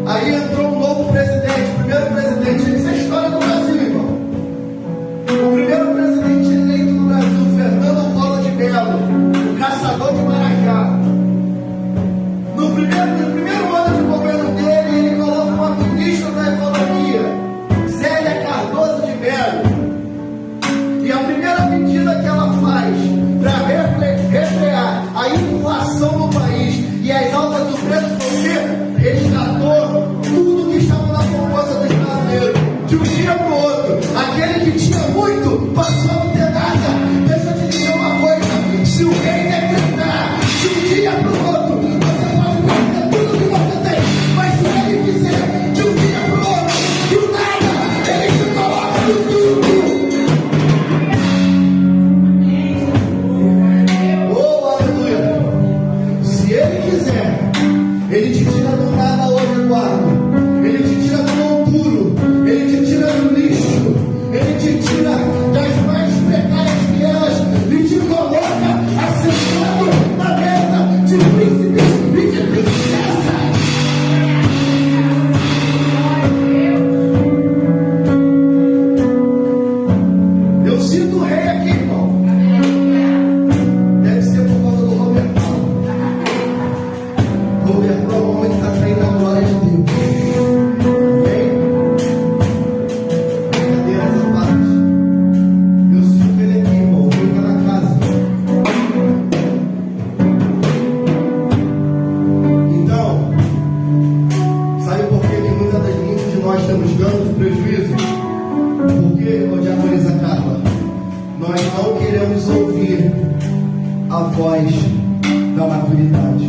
Aí entrou um novo presidente, o primeiro presidente. Isso é história do Brasil, irmão. O primeiro presidente eleito no Brasil, Fernando Collor de Mello, o caçador de Marajá. No primeiro ano de governo dele, ele coloca uma ministra da Economia, Zélia Cardoso de Mello. E a primeira medida que ela faz para refrear a inflação no país e as altas do preço foi o quê? Resgatou tudo que estava na poupança dos brasileiros. De um dia para o outro, aquele que tinha muito passou a não ter nada. Deixa eu te dizer uma coisa: se o rei decretar de um dia para o outro, você pode perder tudo que você tem, mas se ele quiser de um dia para o outro, do nada, ele te coloca no tudo. Ele te tira do nada hoje, Eduardo. Ele te tira do monturo. Ele te tira do lixo. Ele te tira das mais precárias vielas e te coloca assentado na mesa de príncipes e de princesas. Eu sinto o rei aqui, irmão. Deve ser por causa do Roberto. Roberto é o homem que está traindo a glória de Deus. Vem. Brincadeiras à parte. Eu sinto ele aqui, irmão. Fica na casa. Então, sabe por que muitos de nós temos danos e prejuízos? Porque, ô diaconisa Carla, nós não queremos ouvir a voz da maturidade.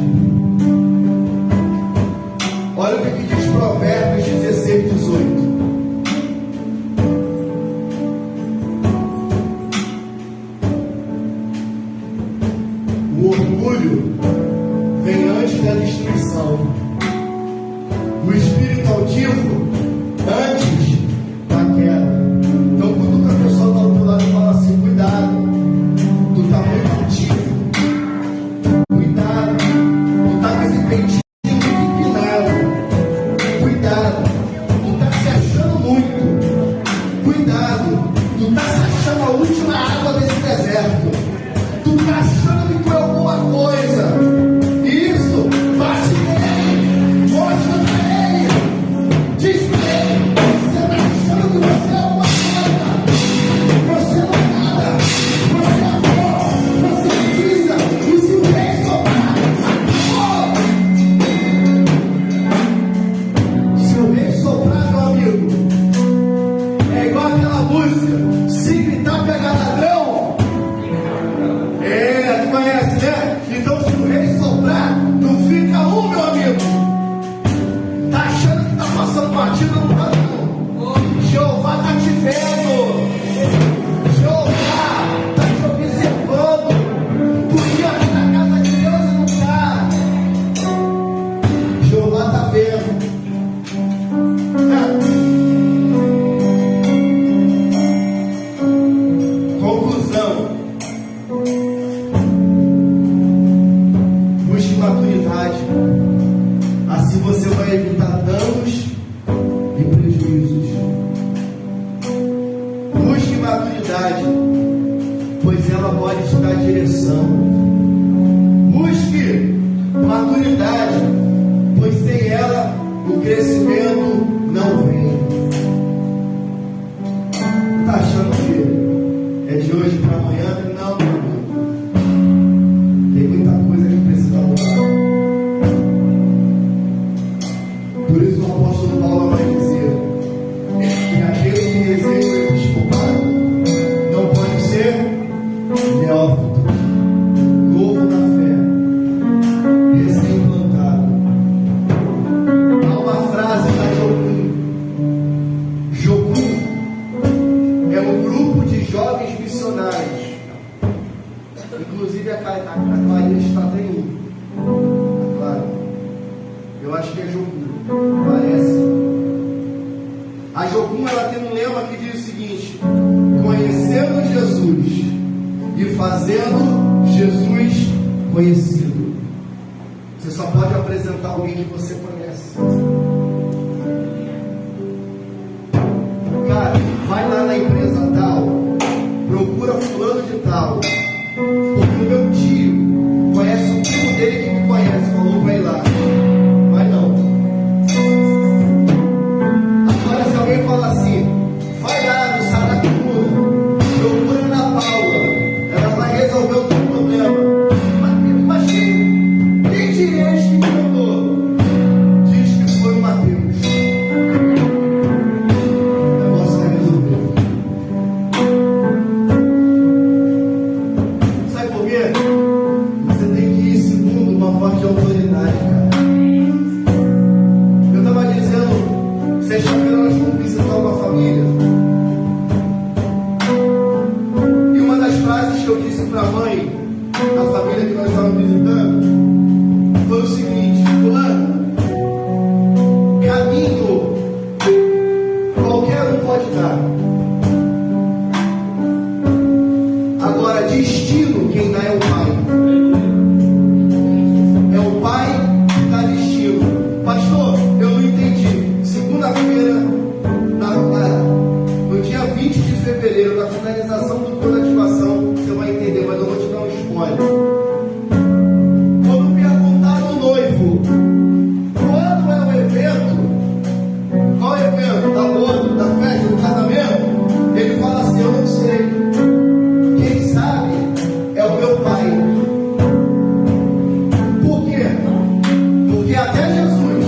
Olha o que diz Provérbios 16, 18. O orgulho vem antes da destruição. O espírito altivo antes da queda. Então, quando a pessoa está ao teu lado e fala assim: cuidado, tu está muito altivo. Cuidado, tu está com esse peitinho empinado. Cuidado. direção. Busque maturidade, pois sem ela o crescimento não vem. Está achando que é de hoje para amanhã? Não, meu amigo. Tem muita coisa que precisa mudar. Por isso o apóstolo Paulo vai dizer que aquele que deseja o episcopado não pode ser neófito, novo na fé, recém-plantado. Há uma frase da Jocum. Jocum é um grupo de jovens missionários. Inclusive a Clarinha está até em um. Claro. Eu acho que é Jocum. Parece. A Jocum, ela tem um lema que diz o seguinte: conhecendo Jesus e fazendo Jesus conhecido. Você só pode apresentar alguém que você conhece. Cara, vai lá na empresa tal, procura fulano de tal, porque o meu tio conhece o primo dele que me conhece, falou pra ir lá. Vai não. Agora se alguém fala assim, vai lá no Saracura, procura na Paula, ela vai resolver o teu problema. Mas quem diria que me mandou? Diz que foi o Mateus. O negócio vai resolver. Sabe por quê? Você tem que ir segundo uma voz de autoridade, cara. Eu estava dizendo, sexta-feira nós vamos visitar uma família. E uma das frases que eu disse para a mãe da família que nós estávamos visitando foi o seguinte: fulano, caminho qualquer um pode dar. Agora, destino quem dá é o Pai. É o Pai que dá destino. Pastor, eu não entendi. Segunda-feira, no dia 20 de fevereiro, na finalização do plano de ativação, você vai entender, mas eu vou te dar um spoiler. Quando perguntar ao noivo quando é o evento, qual é o evento? Da boda, da festa, do casamento? Ele fala assim: eu não sei. Quem sabe é o meu Pai. Por quê? Porque até Jesus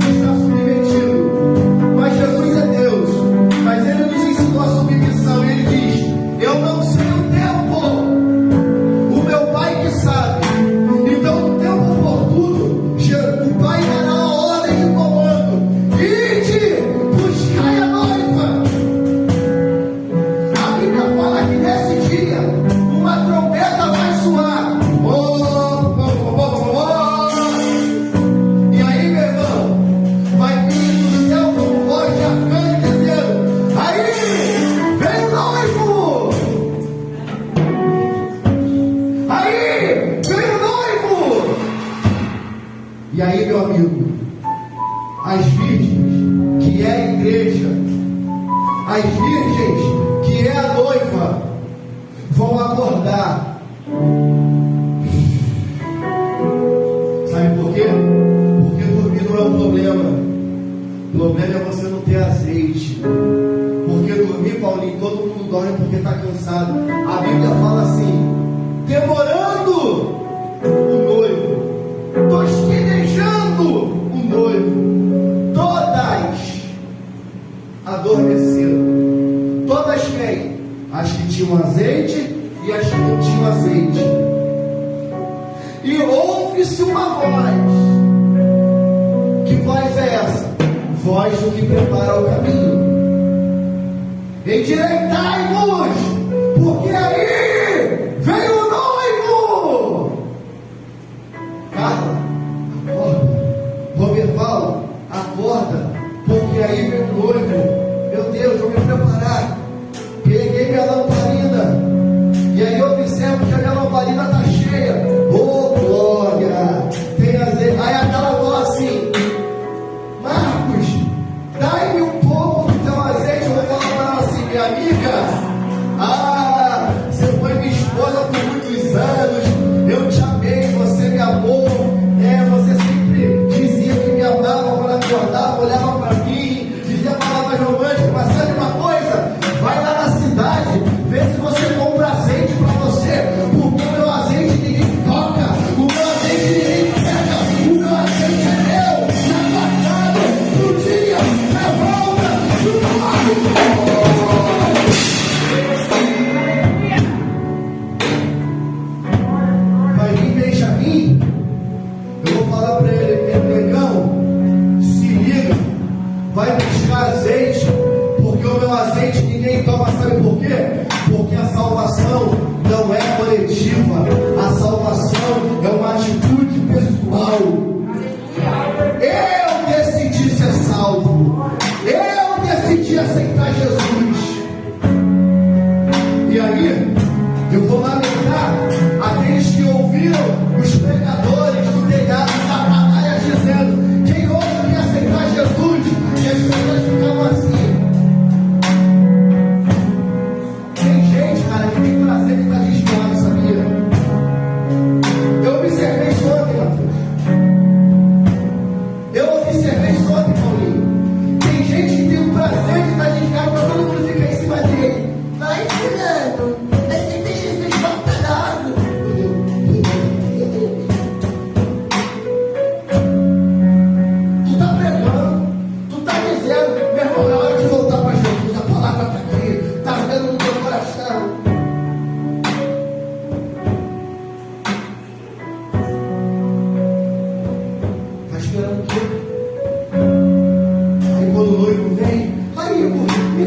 está submetido. Mas Jesus é Deus. Mas Ele nos ensinou a submissão. Ele diz: eu não sei o tempo. O meu Pai que sabe. Então, no tempo oportuno, o Pai dará a ordem de comando: ide, buscai a noiva. A Bíblia fala que nesse dia uma trombeta vai soar. E aí, meu irmão, vai vir do céu como voz de arcanjo dizendo: aí, vem o noivo! Aí, vem o noivo! E aí, meu amigo, as virgens, que é a igreja, as virgens, que é a noiva, vão acordar. Sabe por quê? Porque dormir não é um problema. O problema é você não ter azeite. Porque dormir, Paulinho, todo mundo dorme porque está cansado. A Bíblia fala assim: demorando o noivo, tosquinejando o noivo, todas adormeceram. Todas quem? As que tinham azeite e as que não tinham azeite. E ouve-se uma voz. Que voz é essa? Voz do que prepara o caminho. Endireitai-vos, porque aí vem o noivo. Carla, acorda. Roberval, acorda, porque aí vem o noivo. Meu Deus, vou me preparar. Peguei minha lamparina. E aí eu observo que a minha lamparina está cheia. Oh, glória! Tem azeite. Aí aquela voz assim: Marcos, dai-me um pouco do teu azeite. Eu vou falar para ela assim: minha amiga, você foi me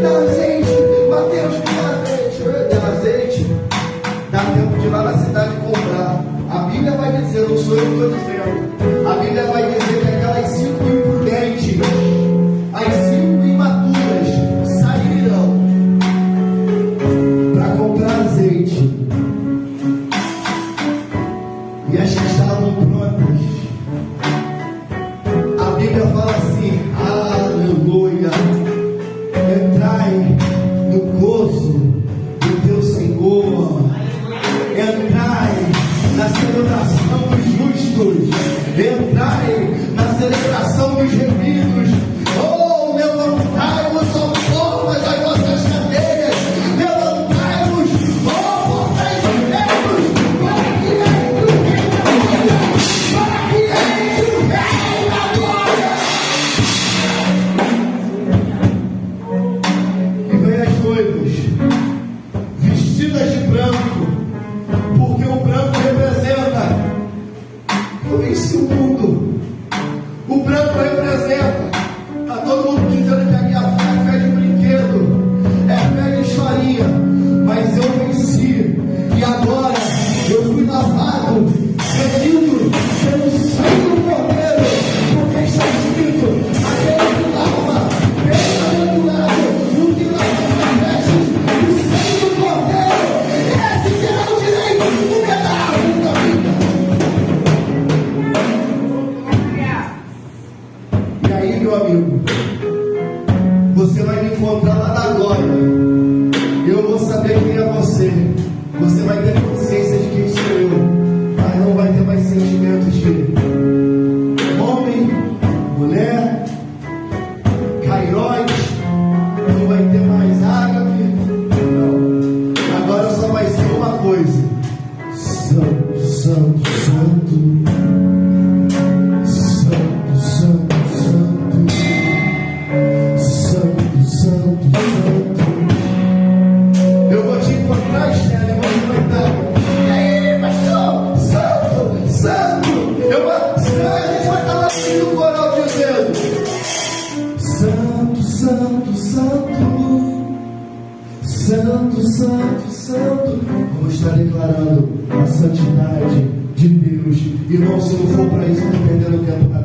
dá azeite, Mateus, me dá azeite. Dá azeite, dá tempo de ir lá na cidade comprar. A Bíblia vai dizer, não sou eu que estou dizendo, a Bíblia vai dizer que aquelas 5 imprudentes, as 5 imaturas, saíram para comprar azeite. E as que estavam prontas, a Bíblia fala assim, aleluia, entrai no gozo do teu Senhor, entrai na celebração dos justos, entrai na celebração dos remidos. Oh, levantai-vos, ó formas das vossas cadeias, levantai-vos, ó portais internos, para que entre o rei da glória, para que entre o rei da glória. E vem as noivas, vestidas de branco, porque o branco representa, eu venci o mundo. O branco representa, está todo mundo dizendo que a minha fé é fé de brinquedo, é fé de historinha, mas eu venci, e agora eu fui lavado, remido pelo sangue do Cordeiro, porque está escrito, aquele que lava, bem-aventurado, o que lava as vestes, o sangue do Cordeiro, esse será o direito do pedaço da vida. E aí, meu amigo, você vai me encontrar lá na glória. Eu vou saber quem é você. Você vai ter consciência de quem sou eu, mas não vai ter mais sentimentos de homem, mulher, Cairós. Não vai ter mais ágape. Não. Agora só vai ser uma coisa: Santo, Santo, Santo. Santo, Santo, Santo. Santo, Santo, Santo. Eu vou te encontrar, Estela, e você vai estar. E aí, pastor? Santo, Santo. A gente vai estar lá no coral dizendo: Santo, Santo, Santo. Santo, Santo, Santo. Vamos estar declarando a santidade de Deus. Irmão, se não for para isso, eu estou perdendo tempo na